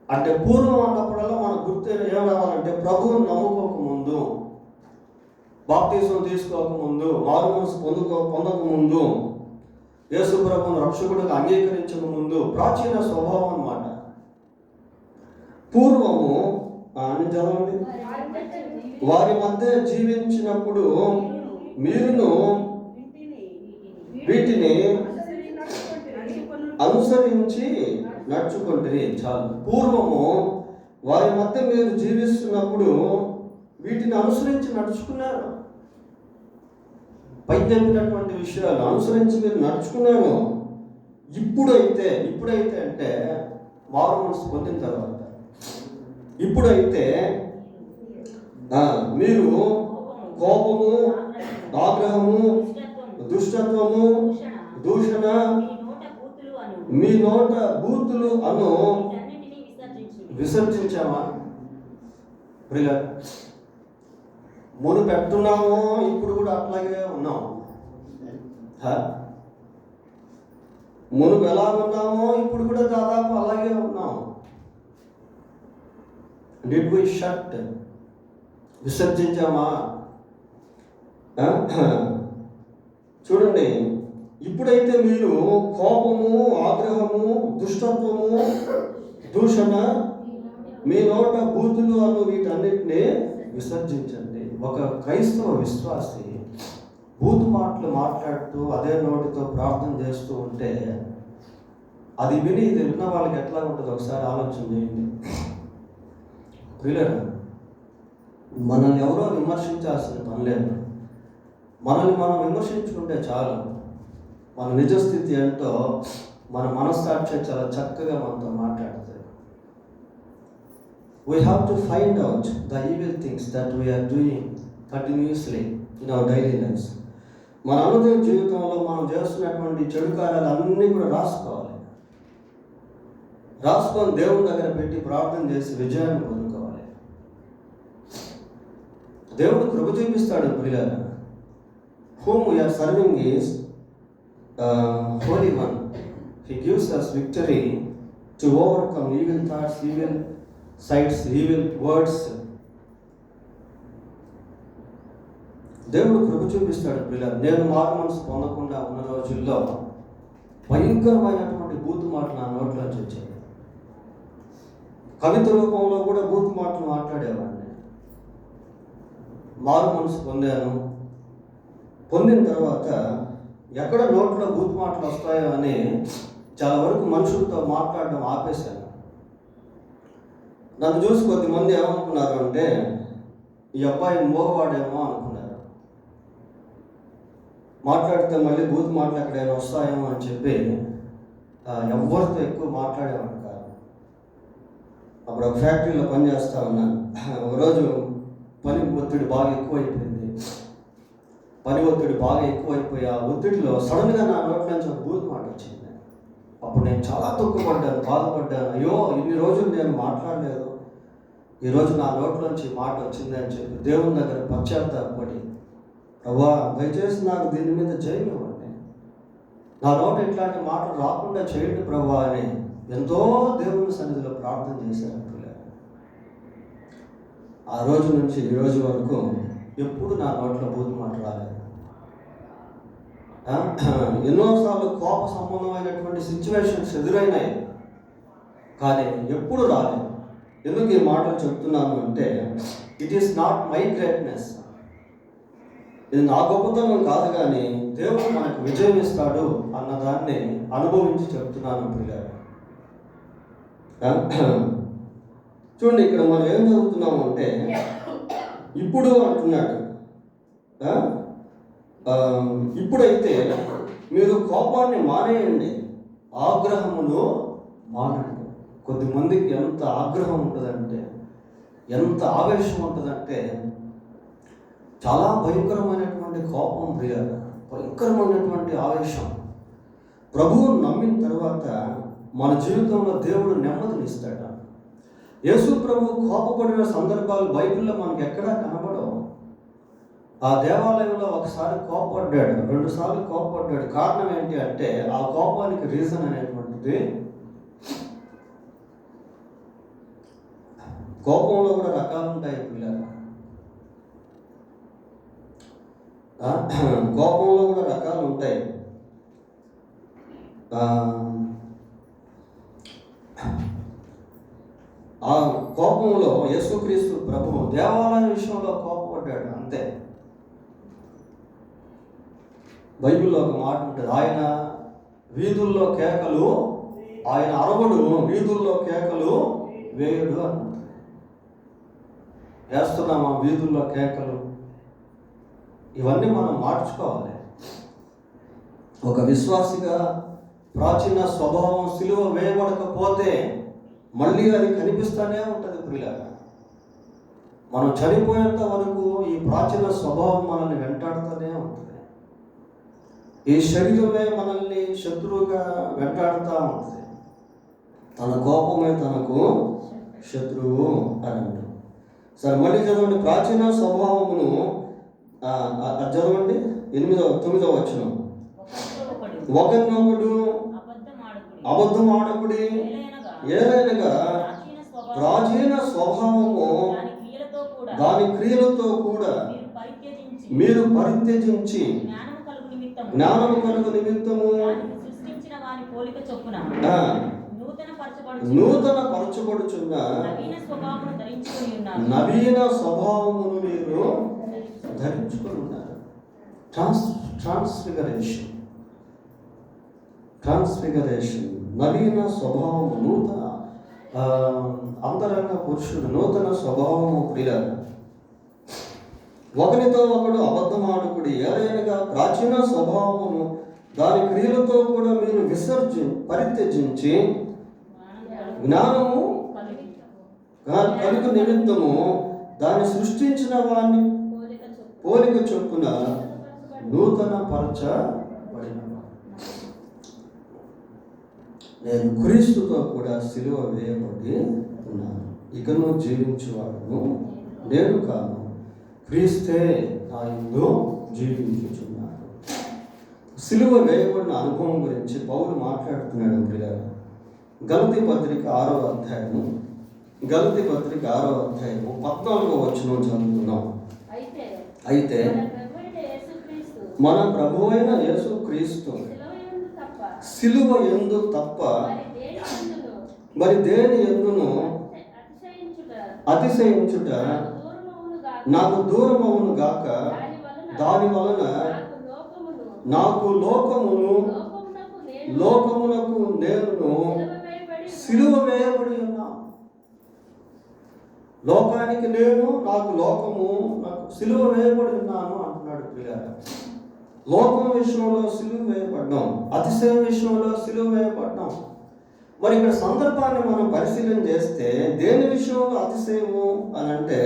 అంటే పూర్వం అన్నప్పుడల్లా మన గుర్తు ఏం రావాలంటే ప్రభువుని నమ్ముకోకముందు, బాప్తిజం తీసుకోకముందు, మారు మనసు పొందకముందు, యేసు ప్రభువును రక్షకుడిగా అంగీకరించక ముందు ప్రాచీన స్వభావం అన్నమాట. పూర్వము అని చదవండి. వారి మధ్య జీవించినప్పుడు మీరును వీటిని అనుసరించి నడుచుకుంటుంది. చాలు. పూర్వము వారి మధ్య మీరు జీవిస్తున్నప్పుడు వీటిని అనుసరించి నడుచుకున్నారు. పై చెప్పినటువంటి విషయాలు అనుసరించి మీరు నడుచుకున్నారు. ఇప్పుడైతే అంటే మారు మనసు పొందిన తర్వాత, ఇప్పుడైతే మీరు కోపము, ఆగ్రహము, దుష్టత్వము, దూషణ, మీ నోట బూతులు అను విసర్జించామా? ప్రియ మును పెట్టున్నామో ఇప్పుడు కూడా అట్లాగే ఉన్నాం. మునుపు ఎలా ఉన్నామో ఇప్పుడు కూడా దాదాపు అలాగే ఉన్నాం. Did we shut? విసర్జించామా? చూడండి, ఇప్పుడైతే మీరు కోపము, ఆగ్రహము, దుష్టత్వము, దూషణ, మీ నోట బూతులు అను వీటన్నిటిని విసర్జించండి. ఒక క్రైస్తవ విశ్వాసి బూతు మాటలు మాట్లాడుతూ అదే నోటితో ప్రార్థన చేస్తూ ఉంటే అది ఇది విన్న వాళ్ళకి ఎట్లా ఉంటుందో ఒకసారి ఆలోచన చేయండి. ప్రియులారా, మనల్ని ఎవరో విమర్శించాల్సిన పని లేదు. మనల్ని మనం విమర్శించుకుంటే చాలు. మన నిజస్థితి ఏంటో మన మనస్సాక్షి చాలా చక్కగా మనతో మాట్లాడుతుంది. We have to find out the evil things that we are doing continuously in our daily lives. మన అనుదిన జీవితంలో మనం చేస్తున్నటువంటి చెడు కార్యాలు అన్నీ కూడా రాసుకోవాలి. రాసుకొని దేవుని దగ్గర పెట్టి ప్రార్థన చేసి విజయాన్ని పొందుకోవాలి. దేవుడు కృప చూపిస్తాడు. ప్రియులారా, whom we are serving is Holy One. He gives us victory to overcome evil thoughts, evil sights, evil words. దేవుడు కృప చూపిస్తాడు. పిల్లలు, నేను మారు మనసు పొందకుండా ఉన్న రోజుల్లో భయంకరమైనటువంటి బూతు మాటలు నా నోట్లోంచి వచ్చాయి. కవిత రూపంలో కూడా బూతు మాటలు మాట్లాడేవాడిని. మారు మనసు పొందాను. పొందిన తర్వాత ఎక్కడ నోట్లో బూతు మాటలు వస్తాయో అని చాలా వరకు మనుషులతో మాట్లాడడం ఆపేశాను. నన్ను చూసి కొద్దిమంది ఏమనుకున్నారు అంటే ఈ అబ్బాయి మోగవాడేమో అనుకున్నారు. మాట్లాడితే మళ్ళీ బూత్ మాటలు ఎక్కడైనా వస్తాయేమో అని చెప్పి ఎవరితో ఎక్కువ మాట్లాడేవాడు కాదు. అప్పుడు ఒక ఫ్యాక్టరీలో పని చేస్తా ఉన్నాను. ఒకరోజు పని ఒత్తిడి బాగా ఎక్కువైపోయింది. పని ఒత్తిడి బాగా ఎక్కువైపోయి ఆ ఒత్తిడిలో సడన్గా నా నోటి నుంచి ఒక బూతు మాట వచ్చింది. అప్పుడు నేను చాలా దుఃఖపడ్డాను, బాధపడ్డాను. అయ్యో, ఇన్ని రోజులు నేను మాట్లాడలేదు, ఈరోజు నా నోట్లోంచి మాట వచ్చింది అని చెప్పి దేవుని దగ్గర పశ్చాత్తాపడి, ప్రభువా దయచేసి నాకు దీని మీద జయమివ్వండి, నా నోట ఇట్లాంటి మాటలు రాకుండా చేయండి ప్రభువా అని ఎంతో దేవుని సన్నిధిలో ప్రార్థన చేశాను. ఆ రోజు నుంచి ఈ రోజు వరకు ఎప్పుడు నా నోట్లో బూతు మాట రాలేదు. ఎన్నోసార్లు కోప సంబంధమైనటువంటి సిచ్యువేషన్స్ ఎదురైనాయి, కానీ ఎప్పుడు రాలేదు. ఎందుకు ఈ మాటలు చెప్తున్నాను అంటే, it is not my greatness, ఇది నా గొప్పతనం కాదు, కానీ దేవుడు మనకు విజయం ఇస్తాడు అన్నదాన్ని అనుభవించి చెప్తున్నాను పిల్లలు. చూడండి, ఇక్కడ మనం ఏం చదువుతున్నాము అంటే, ఇప్పుడు అంటున్నాడు, ఇప్పుడైతే మీరు కోపాన్ని మానేయండి, ఆగ్రహమును మానండి. కొద్దిమందికి ఎంత ఆగ్రహం ఉంటుందంటే, ఎంత ఆవేశం ఉంటుందంటే, చాలా భయంకరమైనటువంటి కోపం ప్రియాలి, భయంకరమైనటువంటి ఆవేశం. ప్రభువును నమ్మిన తర్వాత మన జీవితంలో దేవుడు నెమ్మదినిస్తాడు. యేసు ప్రభు కోపపడిన సందర్భాలు బైబిల్లో మనకి ఎక్కడా కనబడవు. ఆ దేవాలయంలో ఒకసారి కోపపడ్డాడు, 2 సార్లు కోపపడ్డాడు. కారణం ఏంటి అంటే, ఆ కోపానికి రీజన్ అనేటువంటిది, కోపంలో కూడా రకాలు ఉంటాయి పిల్లలు. కోపంలో కూడా రకాలు ఉంటాయి. ఆ కోపంలో యేసుక్రీస్తు ప్రభువు దేవాలయం విషయంలో కోపపడ్డాడు అంతే. బైబిల్లో ఒక మాట ఉంటుంది, ఆయన వీధుల్లో కేకలు, ఆయన అరవడు, వీధుల్లో కేకలు వేయడు అని. వేస్తున్నామా వీధుల్లో కేకలు? ఇవన్నీ మనం మార్చుకోవాలి. ఒక విశ్వాసిగా ప్రాచీన స్వభావం సిలువ వేయబడకపోతే మళ్ళీ అది కనిపిస్తూనే ఉంటుంది ప్రియులారా. మనం చనిపోయేంత వరకు ఈ ప్రాచీన స్వభావం మనల్ని వెంటాడుతూనే ఉంటుంది. ఈ శరీరమే మనల్ని శత్రువుగా వెంటాడుతూ ఉంటుంది. తన కోపమే తనకు శత్రువు అని అంటారు. సరే, మళ్ళీ చదవండి. ప్రాచీన స్వభావమును చదవండి, 9వ వచనం. ఒకరినొకడు అబద్ధం ఆడకుడి, ఏలైనగా ప్రాచీన స్వభావము దాని క్రియలతో కూడా మీరు పరిత్యజించి జ్ఞానము కలుగు నిమిత్తము నూతన పరచబడుచున్న నవీన స్వభావమును మీరు ధరించుకొని ఉన్నారు. ట్రాన్స్ఫిగరేషన్, నవీన స్వభావము, నూతన అంతరంగ పురుషుడు, నూతన స్వభావము ప్రియులారా. ఒకరితో ఒకడు అబద్ధమాడుకుడి, ఏదైనా ప్రాచీన స్వభావమును దాని క్రియలతో కూడా మీరు పరిత్యజించి జ్ఞానము కలుగు నిమిత్తము దాన్ని సృష్టించిన వారిని పోలిక చొప్పున నూతన పరచబడిన. నేను క్రీస్తుతో కూడా సిలువ వేయబడి ఉన్నాను, ఇకను జీవించువాడును నేను కాను, క్రీస్తే నా యందు జీవించుచున్నాడు. సిలువ వేయబడిన అనుభవం గురించి పౌలు మాట్లాడుతున్నాడు ప్రియులారా. గలతీ పత్రిక 6వ అధ్యాయము 14వ వచనం చదువుతున్నాం. అయితే మన ప్రభువైన యేసుక్రీస్తు సిలువ యందు తప్ప మరి దేని యందును అతిశయించుట నాకు దూరమవును గాక, దాని వలన నాకు లోకమునకు నేను సిలువ వేయబడి ఉన్నా. లోకానికి నేను, నాకు లోకము, నాకు సిలువ వేయబడి ఉన్నాను అంటున్నాడు ప్రియులారా. లోకం విషయంలో సిలువ వేయబడ్డాం, అతిశయం విషయంలో సిలువ వేయబడ్డాం. మరి ఇక్కడ సందర్భాన్ని మనం పరిశీలన చేస్తే దేని విషయంలో అతిశయము అని అంటే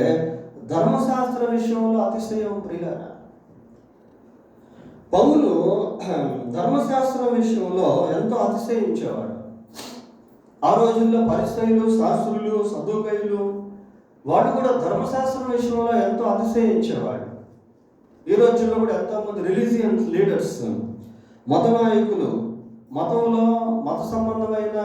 ధర్మశాస్త్ర విషయంలో అతిశయం ప్రియులారా. పౌలు ధర్మశాస్త్రం విషయంలో ఎంతో అతిశయించేవాడు. ఆ రోజుల్లో పరిసయ్యులు, శాస్త్రులు, సదుకయ్యులు వాడు కూడా ధర్మశాస్త్రం విషయంలో ఎంతో అతిశయించేవాడు. ఈ రోజుల్లో కూడా ఎంతోమంది రిలీజియన్ లీడర్స్, మత నాయకులు, మతంలో మత సంబంధమైన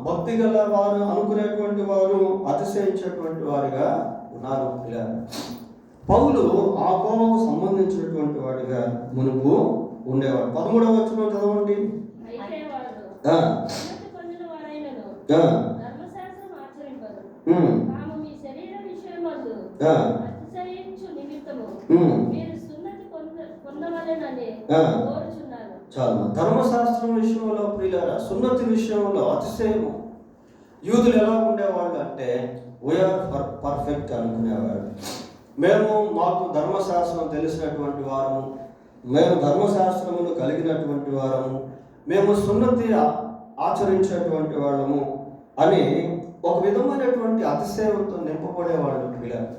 భక్తి గల వారు అనుకునేటువంటి వారు అతిశయించేటువంటి వారుగా ఉన్నారు. ఇలా పౌలు ఆ కోవకు సంబంధించినటువంటి వాడిగా మునుపు ఉండేవాడు. 13వ వచనం చదవండి. చాలు. ధర్మశాస్త్రం విషయంలో ప్రియులారా, సున్నతి విషయంలో అతిశయము. యూదులు ఎలా ఉండేవాళ్ళు అంటే వీఆర్ పర్ఫెక్ట్ అనుకునేవాడు. మాకు ధర్మశాస్త్రం తెలిసినటువంటి వారము, మేము ధర్మశాస్త్రమును కలిగినటువంటి వారము, మేము సున్నతి ఆచరించేటువంటి వాళ్ళము అని ఒక విధమైనటువంటి అతిశయంతో నింపబడేవాళ్ళు పిల్లలు.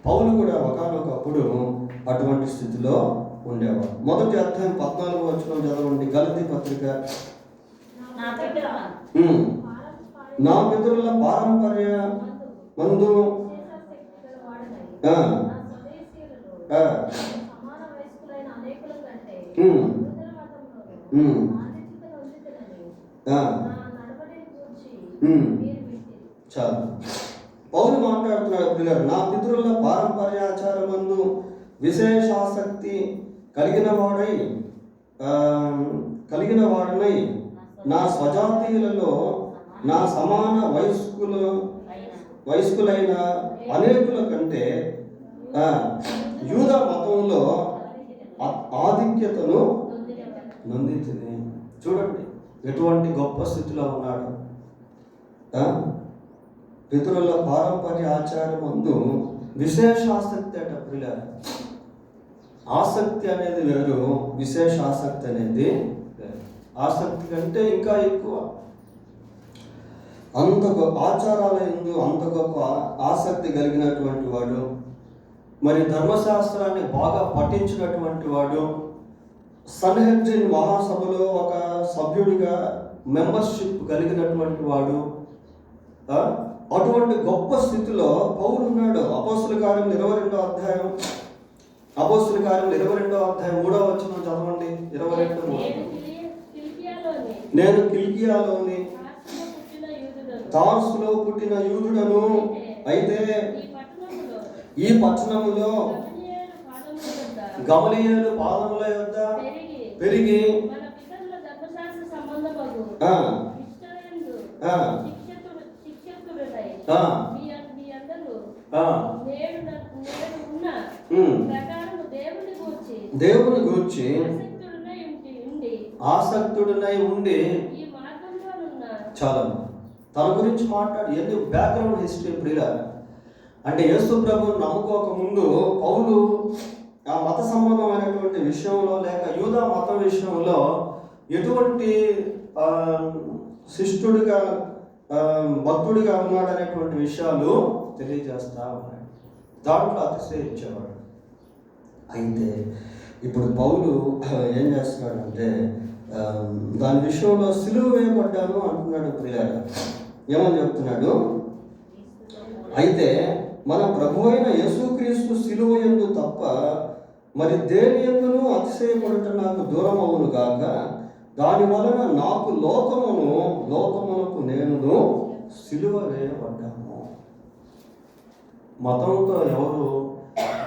పౌలు కూడా ఒకనొకప్పుడు అటువంటి స్థితిలో ఉండేవాడు. మొదటి అధ్యాయం 14వ వచనం చదవండి. గలతీ పత్రిక. నా పితరుల పారంపర్య మందు చాలు. పౌలు మాట్లాడుతున్నాడు పిల్లలు, నా పితరుల పారంపర్యాచారమందు విశేషాసక్తి కలిగిన వాడనై నా స్వజాతీయులలో నా సమాన వయస్కులైన అనేకుల కంటే యూదా మతంలో ఆధిక్యతను నొందించింది. చూడండి ఎటువంటి గొప్ప స్థితిలో ఉన్నాడు. పితరుల పారంపర్య ఆచారం ముందు విశేష ఆసక్తి అట ప్రియుల. ఆసక్తి అనేది వేరు, విశేష ఆసక్తి అనేది వేరు. ఆసక్తి కంటే ఇంకా ఎక్కువ, అంత గొప్ప ఆచారాల యందు అంత గొప్ప ఆసక్తి కలిగినటువంటి వాడు, మరి ధర్మశాస్త్రాన్ని బాగా పఠించినటువంటి వాడు, సన్హెడ్రిన్ మహాసభలో ఒక సభ్యుడిగా మెంబర్షిప్ కలిగినటువంటి వాడు. అటువంటి గొప్ప స్థితిలో పౌలు ఉన్నాడు. అపోస్తుల కార్యం 22వ అధ్యాయం 3వ వచనం చదవండి. 22. నేను కిల్కియాలోని తార్సులో పుట్టిన యూదుడను, అయితే ఈ పట్టణములో గమలీయేలు పాదముల యొద్ద పెరిగి దేవుని గూర్చి ఆసక్తుడనై ఉండి చాలా తన గురించి మాట్లాడు. ఎన్ని బ్యాక్గ్రౌండ్ హిస్టరీ ప్రియుల అంటే యేసు ప్రభువును నమ్ముకోక ముందు పౌలు ఆ మత సంబంధమైనటువంటి విషయంలో లేక యూదా మతం విషయంలో ఎటువంటి శిష్టుడిగా భక్తుడిగా ఉన్నాడనేటువంటి విషయాలు తెలియజేస్తా ఉన్నాడు. దాంట్లో అతిశయించేవాడు. అయితే ఇప్పుడు పౌలు ఏం చేస్తున్నాడంటే దాని విషయంలో సిలువ వేయబడ్డాను అంటున్నాడు ప్రియులారా. ఏమని చెప్తున్నాడు? అయితే మన ప్రభు అయిన యేసుక్రీస్తు సిలువ యందు తప్ప మరి దేని యందును అతిశయపడుట నాకు దూరం అవును గాక, దాని వలన నాకు లోకమునకు నేను సిలువ వేయబడ్డాను. మతంతో ఎవరు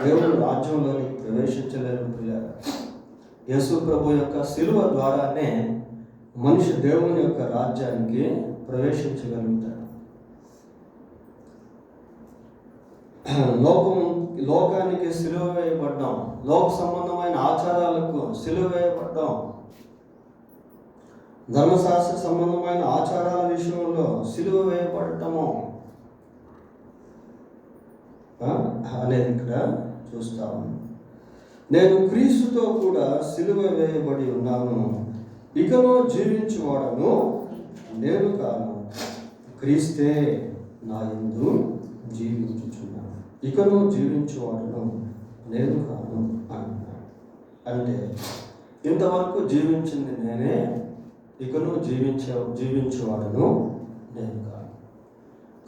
దేవుని రాజ్యంలోనికి ప్రవేశించలేరు ప్రియులారా. యేసు ప్రభు యొక్క సిలువ ద్వారానే మనిషి దేవుని యొక్క రాజ్యానికి ప్రవేశించగలుగుతాడు. లోకానికి సిలువ వేయబడ్డాం, లోక సంబంధమైన ఆచారాలకు సిలువ వేయబడ్డాం, ధర్మశాస్త్ర సంబంధమైన ఆచారాల విషయంలో సిలువ వేయబడటము అనేది ఇక్కడ చూస్తాము. నేను క్రీస్తుతో కూడా సిలువ వేయబడి ఉన్నాను, ఇకను జీవించువాడను నేను కాను, క్రీస్తే నా యందు జీవించుచున్నాను, ఇకను జీవించువాడను నేను కాను అంటున్నాడు. అంటే ఇంతవరకు జీవించింది నేనే, ఇకను జీవించేవాడను నేను కాను,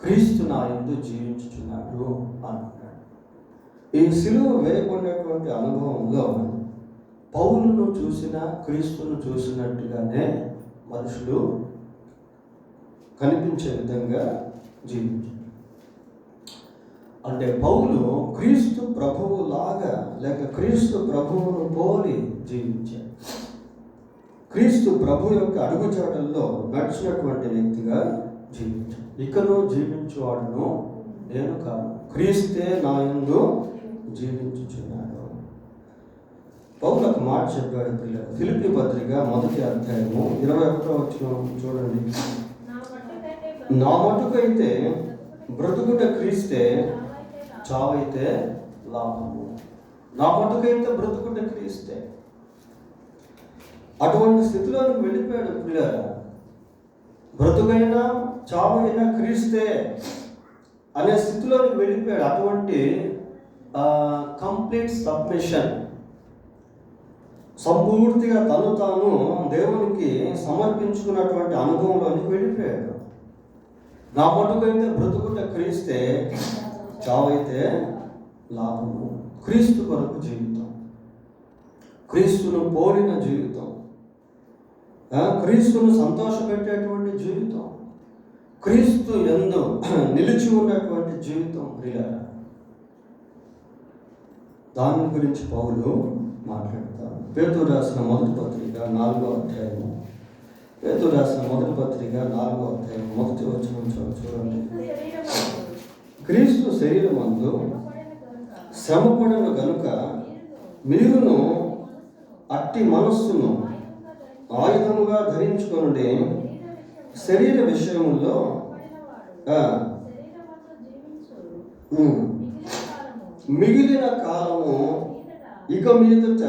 క్రీస్తు నా యందు జీవించుచున్నాడు అంటున్నాడు. ఈ సిలువ వేయబడినటువంటి అనుభవంలో పౌలును చూసిన క్రీస్తును చూసినట్టుగానే మనుషులు కనిపించే విధంగా జీవించారు. అంటే పౌలు క్రీస్తు ప్రభువు లాగా లేక క్రీస్తు ప్రభువును పోలి జీవించాడు. క్రీస్తు ప్రభు యొక్క అడుగుజాడల్లో నడిచినటువంటి వ్యక్తిగా జీవించాడు. ఇకను జీవించువాడును నేను కాదు, క్రీస్తే నా యందు జీవించుచున్నాడు. పౌలు ఒక మాట చెప్పాడు పిల్లలు. ఫిలిప్పీ పత్రిక 1వ అధ్యాయము 21వ వచనం చూడండి. నా మటుకైతే బ్రతుకుట క్రీస్తే, చావైతే లాభము. నా మటుకైతే బ్రతుకుట క్రీస్తే. అటువంటి స్థితిలోకి వెళ్ళిపోయాడు పిల్లలు. బ్రతుకైనా చావైనా క్రీస్తే అనే స్థితిలోకి వెళ్ళిపోయాడు. అటువంటి కంప్లీట్ సబ్మిషన్, సంపూర్తిగా తను తాను దేవునికి సమర్పించుకున్నటువంటి అనుభవంలోనికి వెళ్ళిపోయాడు. నా మటుకైతే బ్రతుకుట క్రీస్తే, చావైతే లాభము. క్రీస్తు కొరకు జీవితం, క్రీస్తును పోలిన జీవితం, క్రీస్తును సంతోషపెట్టేటువంటి జీవితం, క్రీస్తు యందు నిలిచి ఉన్నటువంటి జీవితం ప్రియులారా. దాని గురించి పౌలు మాట్లాడతారు. పేతురు రాసిన మొదటి పత్రిక 4వ అధ్యాయము. పేతురు రాసిన మొదటి పత్రిక 4వ అధ్యాయం 1వ వచనం చూడండి. క్రీస్తు శరీరమందు శ్రమపడను గనుక మీరును అట్టి మనస్సును ఆయుధముగా ధరించుకొనుడి, శరీర విషయములో మిగిలిన కాలము ఇక మీదట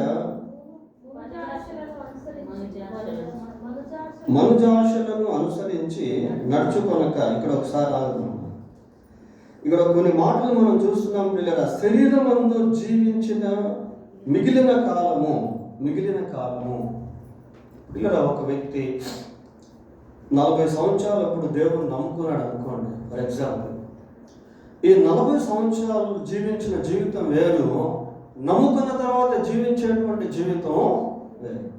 మనుజాశలను అనుసరించి నడుచుకొనక. ఇక్కడ ఒకసారి ఆగుదాం. ఇక్కడ కొన్ని మాటలు మనం చూస్తున్నాం పిల్లల. శరీరమందు జీవించిన మిగిలిన కాలము పిల్లల. ఒక వ్యక్తి 40 సంవత్సరాలప్పుడు దేవుడు నమ్ముకున్నాడు అనుకోండి. ఫర్ ఎగ్జాంపుల్, ఈ 40 సంవత్సరాలు జీవించిన జీవితం వేరు, నమ్ముకున్న తర్వాత జీవించేటువంటి జీవితం వేరు.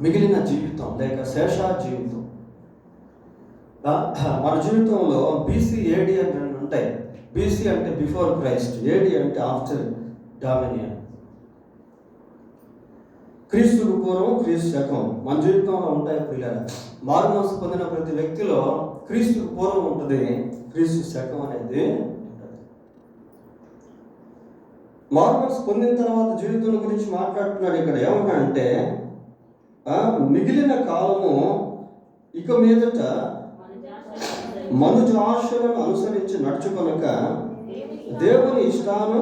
మిగిలిన జీవితం లేక శేష జీవితం. మన జీవితంలో బీసీ, ఏడి అని 2 ఉంటాయి. బీసీ అంటే బిఫోర్ క్రైస్ట్, ఏడి అంటే ఆఫ్టర్ డామినియన్. క్రీస్తుకు పూర్వం, క్రీస్తు శకం మన జీవితంలో ఉంటాయి పిల్లలు. మారు మనసు పొందిన ప్రతి వ్యక్తిలో క్రీస్తుకు పూర్వం ఉంటుంది, క్రీస్తు శకం అనేది ఉంటుంది. మారు మనసు పొందిన తర్వాత జీవితం గురించి మాట్లాడుతున్నాడు. ఇక్కడ ఏమన్నా మిగిలిన కాలము ఇక మీదట మనుజ ఆశలను అనుసరించి నడుచుకొనక దేవుని ఇష్టాను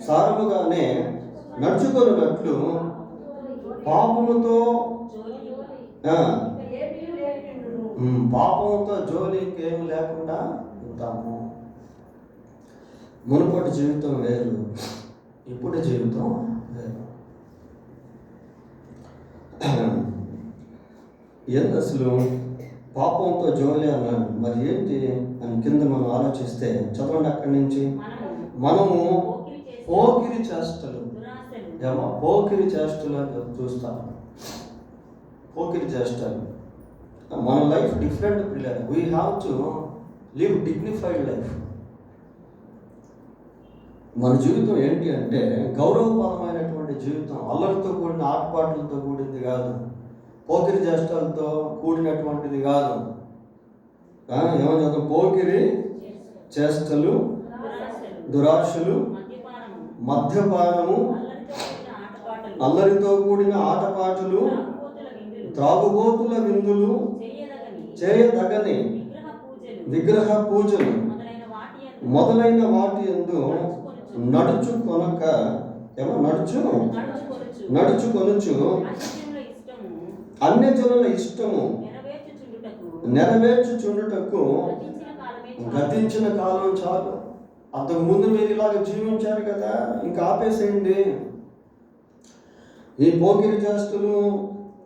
సారముగానే నడుచుకొనున్నట్లు పాపముతో జోలి ఇంకేమి లేకుండా ఉంటాము. మునుపటి జీవితం వేరు, ఇప్పుడు జీవితం వేరు. ఏంటి అసలు పాపంతో జోలి అన్నాడు? మరి ఏంటి అని కింద మనం ఆలోచిస్తే చదవండి అక్కడి నుంచి. మనము పోకిరి చేష్టలు, పోకిరి చేష్టలు అని చూస్తాము. పోకిరి చేష్టలు. మన లైఫ్ డిఫరెంట్ పిల్లలు. We have to live dignified life. మన జీవితం ఏంటి అంటే గౌరవపరమైనటువంటి జీవితం. అల్లరితో కూడిన ఆటపాటలతో కూడింది కాదు, పోకిరి చేష్టలతో కూడినటువంటిది కాదు. ఏమని చదువు? పోకిరి చేష్టలు, దురాశలు, మద్యపానము, అల్లరితో కూడిన ఆటపాటలు, త్రాగుబోతుల విందులు, చేయదగని విగ్రహ పూజలు మొదలైన వాటి యందు నడుచుకొనక ఏమో నడుచుకొనుచు నడుచుకొనుచు అన్యజనుల ఇష్టము అన్యజనుల ఇష్టము నెరవేర్చుచుండుటకు గతించిన కాలం చాలు. అంతకు ముందు మీరు ఇలాగ జీవించారు కదా, ఇంకా ఆపేసేయండి. ఈ పోకిరి చేష్టలు,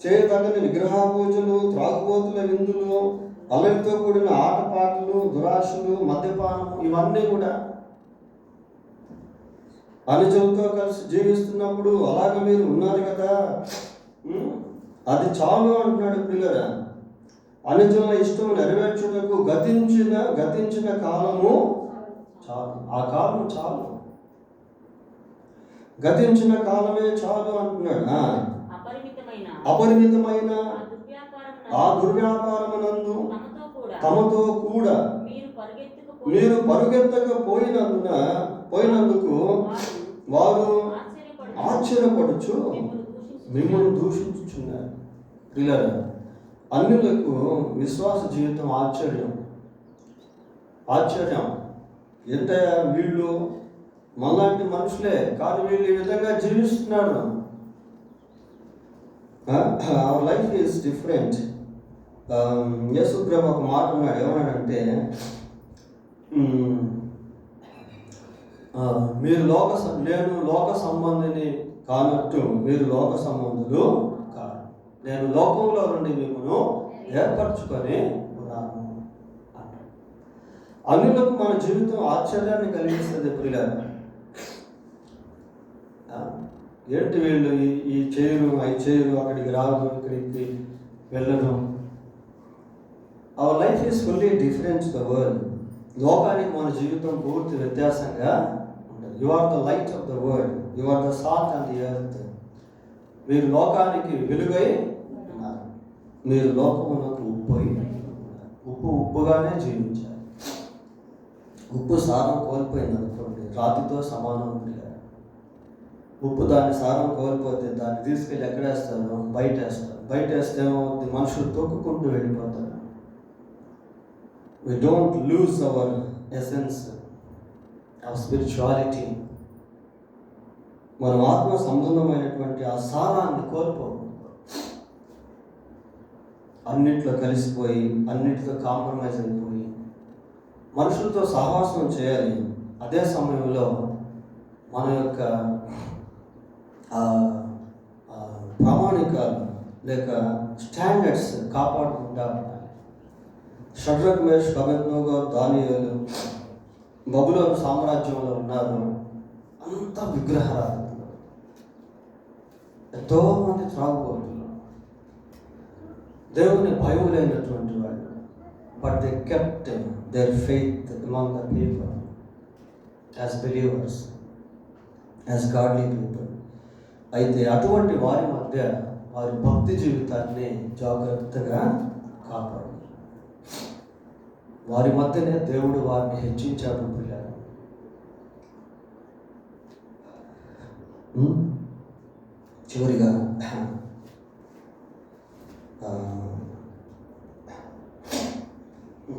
చేయదగని విగ్రహ పూజలు, త్రాగుబోతుల విందులు, అల్లరితో కూడిన ఆటపాటలు, దురాశలు, మద్యపానం, ఇవన్నీ కూడా అనుజులతో కలిసి జీవిస్తున్నప్పుడు అలాగ మీరు ఉన్నారు కదా, అది చాలు అంటున్నాడు పిల్లరా. అనుజుల ఇష్టము నెరవేర్చుటకు గతించిన కాలము చాలు. ఆ కాలం చాలు, గతించిన కాలమే చాలు అంటున్నాడు. అపరిమితమైన ఆ దుర్వ్యాపారమునందు తమతో కూడా మీరు పోయినందుకు వారు ఆశ్చర్యపడుచు మిమ్మల్ని దూషించుచున్నారు. పిల్లరా, అన్యులకు విశ్వాస జీవితం ఆశ్చర్యం. ఎంత వీళ్ళు మనలాంటి మనుషులే, కానీ వీళ్ళు ఈ విధంగా జీవిస్తున్నారు. Our life is different. Yesu ప్రభు ఒక మాట ఉన్నాడు, ఏమన్నాడంటే నేను లోక సంబంధిని కానట్టు మీరు లోక సంబంధులు కాదు, నేను లోకంలో నుండి మిమ్మల్ని ఏర్పరచుకొని ఉన్నాను. అన్యులకు మన జీవితం ఆశ్చర్యాన్ని కలిగిస్తుంది. ప్రియులారా, ఏంటి వీళ్ళు ఈ చేయరు, అవి చేయరు, అక్కడికి రాదు, ఇక్కడికి వెళ్ళను. Our life is fully different the world. లోకానికి మన జీవితం పూర్తి వ్యత్యాసంగా ఉంటుంది. You are the light of the world, you are the salt on the earth. మీరు లోకానికి వెలుగై ఉన్నారు, మీరు లోకమునకు ఉప్పు ఉప్పుగానే జీవించాలి. ఉప్పు సారం కోల్పోయింది అనుకోండి, రాతితో సమానం. ఉప్పు దాని సారం కోల్పోతే దాన్ని తీసుకెళ్ళి ఎక్కడేస్తారు? బయట వేస్తే ఏమవుతుంది? మనుషులు తొక్కుకుంటూ వెళ్ళిపోతారు. We don't lose our essence of spirituality. మనం ఆత్మ సంబంధమైనటువంటి ఆ సారాన్ని కోల్పోము. అన్నిట్లో కలిసిపోయి, అన్నిటితో కాంప్రమైజ్ అయిపోయి మనుషులతో సహవాసం చేయాలి. అదే సమయంలో మన యొక్క ప్రామాణికాలు లేక స్టాండర్డ్స్ కాపాడుకుంటా ఉండాలి. షడ్రక్, మేషక్, అబేద్నెగో, దానియేలు బబులోను సామ్రాజ్యంలో ఉన్నారు. అంతా విగ్రహారాధన, ఎంతో మంది త్రాగుబోతులు, దేవుని భయం లేనటువంటి వాళ్ళు. But they kept their faith among the people as believers, as godly people. అయితే అటువంటి వారి మధ్య వారి భక్తి జీవితాన్ని జాగ్రత్తగా కాపాడు. వారి మధ్యనే దేవుడు వారిని హెచ్చించాడు. పిల్లలు, చివరిగా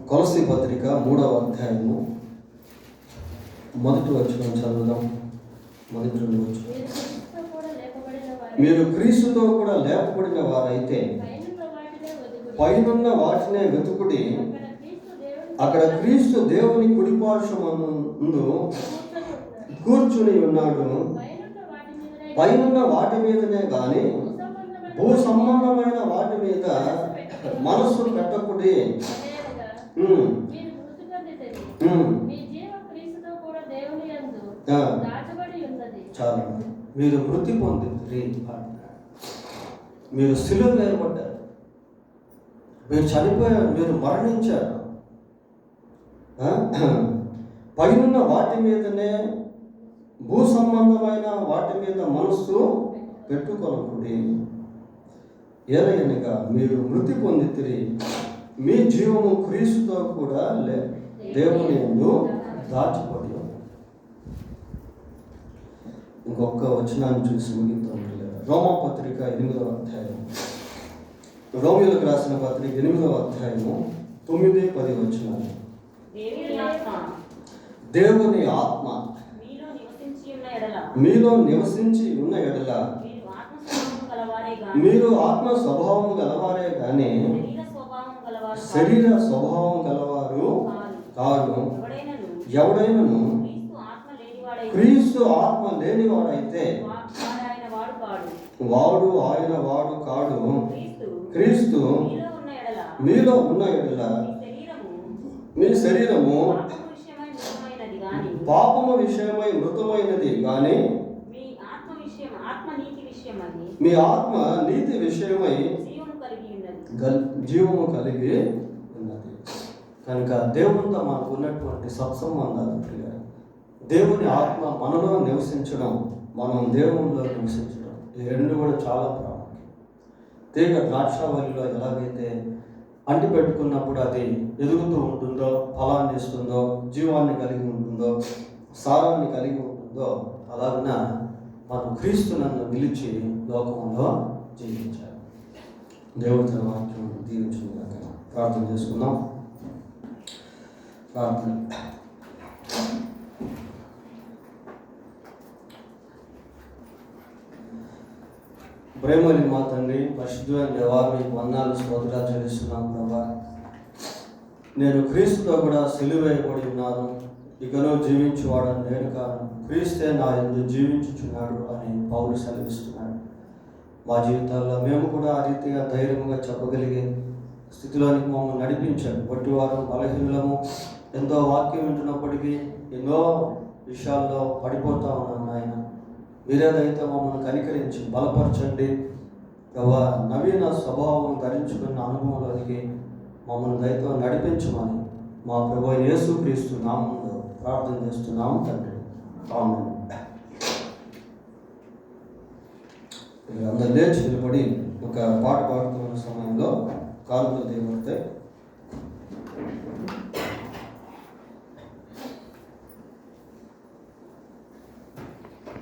కొలస్సీ పత్రిక 3వ అధ్యాయము మొదటి వచనం చదువుదాం. మొదటి వచనం, మీరు క్రీస్తుతో కూడా లేపబడిన వారైతే పైనున్న వాటినే వెతుకుడి, అక్కడ క్రీస్తు దేవుని కుడిపార్శ్వమందు కూర్చుని ఉన్నాడు. పైనున్న వాటి మీదనే కానీ భూ సంబంధమైన వాటి మీద మనస్సు పెట్టకుడి. చాలా మీరు మృతి పొందింది, మీరు శిలువ వేయబడ్డారు, మీరు చనిపోయారు, మీరు మరణించారు. పైనున్న వాటి మీదనే, భూ సంబంధమైన వాటి మీద మనస్సు పెట్టుకొనకుడి. ఏలయనగా మీరు మృతి పొందితిరి, మీ జీవము క్రీస్తుతో కూడా దేవుని యందు దాచిపడి. ఇంకొక వచనాన్ని చూసి ముగిద్దాం. రోమపత్రిక 8వ అధ్యాయం, రోమిలకు రాసిన పత్రిక 8వ అధ్యాయము 9-10 వచనాలు. దేవుని ఆత్మ మీలో మీలో నివసించి ఉన్న ఎడల నివసించి ఉన్న ఎడల మీరు ఆత్మ స్వభావము గలవారే గాని మీరు ఆత్మ స్వభావము గలవారే కానీ శరీర శరీర స్వభావము గలవారు స్వభావం గలవారు కారు. కారు. ఎవడైనను ఎవడైనను క్రీస్తు ఆత్మ లేనివాడైతే క్రీస్తు ఆత్మ లేనివాడైతే వాడు ఆయన వాడు కాడు. క్రీస్తు మీలో ఉన్న ఎడల మీలో ఉన్న ఎడల మీ శరీరము మీ శరీరము పాపము విషయమై మృతమైనది గాని మీ ఆత్మ నీతి విషయమై జీవము కలిగి ఉన్నది. జీవము కలిగి ఉన్నది. కనుక దేవునితో మనకు ఉన్నటువంటి సత్సంబంధాలు ప్రియ, దేవుని ఆత్మ మనలో నివసించడం, మనం దేవునిలో నివసించడం, ఈ రెండు కూడా చాలా ప్రాముఖ్యం. తీగ ద్రాక్షావళిలో ఎలాగైతే అంటి పెట్టుకున్నప్పుడు అది ఎదుగుతూ ఉంటుందో, ఫలాన్ని ఇస్తుందో, జీవాన్ని కలిగి ఉంటుందో, సారాన్ని కలిగి ఉంటుందో, అలాగన మనం క్రీస్తునందు నిలిచి లోకంలో జీవించాలి. దేవుడి తన వాక్యం దీవించుగాక. ప్రార్థన చేసుకుందాం. ప్రార్థన. ప్రేమని మా తండ్రి, పరిశుద్ధమైన దేవా, మీకు వందనాలు స్తోత్రాలు చెల్లిస్తున్నాం ప్రభా. నేను క్రీస్తుతో కూడా సిలువేయబడి ఉన్నాను, ఇకను జీవించువాడని నేను కాను, క్రీస్తే నా యందు జీవించుచున్నాడు అని పౌలు సెలవిస్తున్నాడు. మా జీవితాల్లో మేము కూడా ఆ రీతిగా ధైర్యంగా చెప్పగలిగే స్థితిలోనికి మమ్మల్ని నడిపించాడు. వట్టివారు బలహీనులము, ఎంతో వాక్యం వింటున్నప్పటికీ ఎన్నో విషయాల్లో పడిపోతా ఉన్నాను ఆయన. మీరేదైతే మమ్మల్ని కనికరించి బలపరచండి ప్రభా, నవీన స్వభావం ధరించుకున్న అనుభవంలోనికి మమ్మల్ని దయతో నడిపించమని మా ప్రభు యేసుక్రీస్తు నామంలో ప్రార్థన చేస్తున్నాము తండ్రి. ఆమేన్. అందరూ లేచి నిలబడి ఒక పాట పాడుతున్న సమయంలో కాలుతో దిగబడితే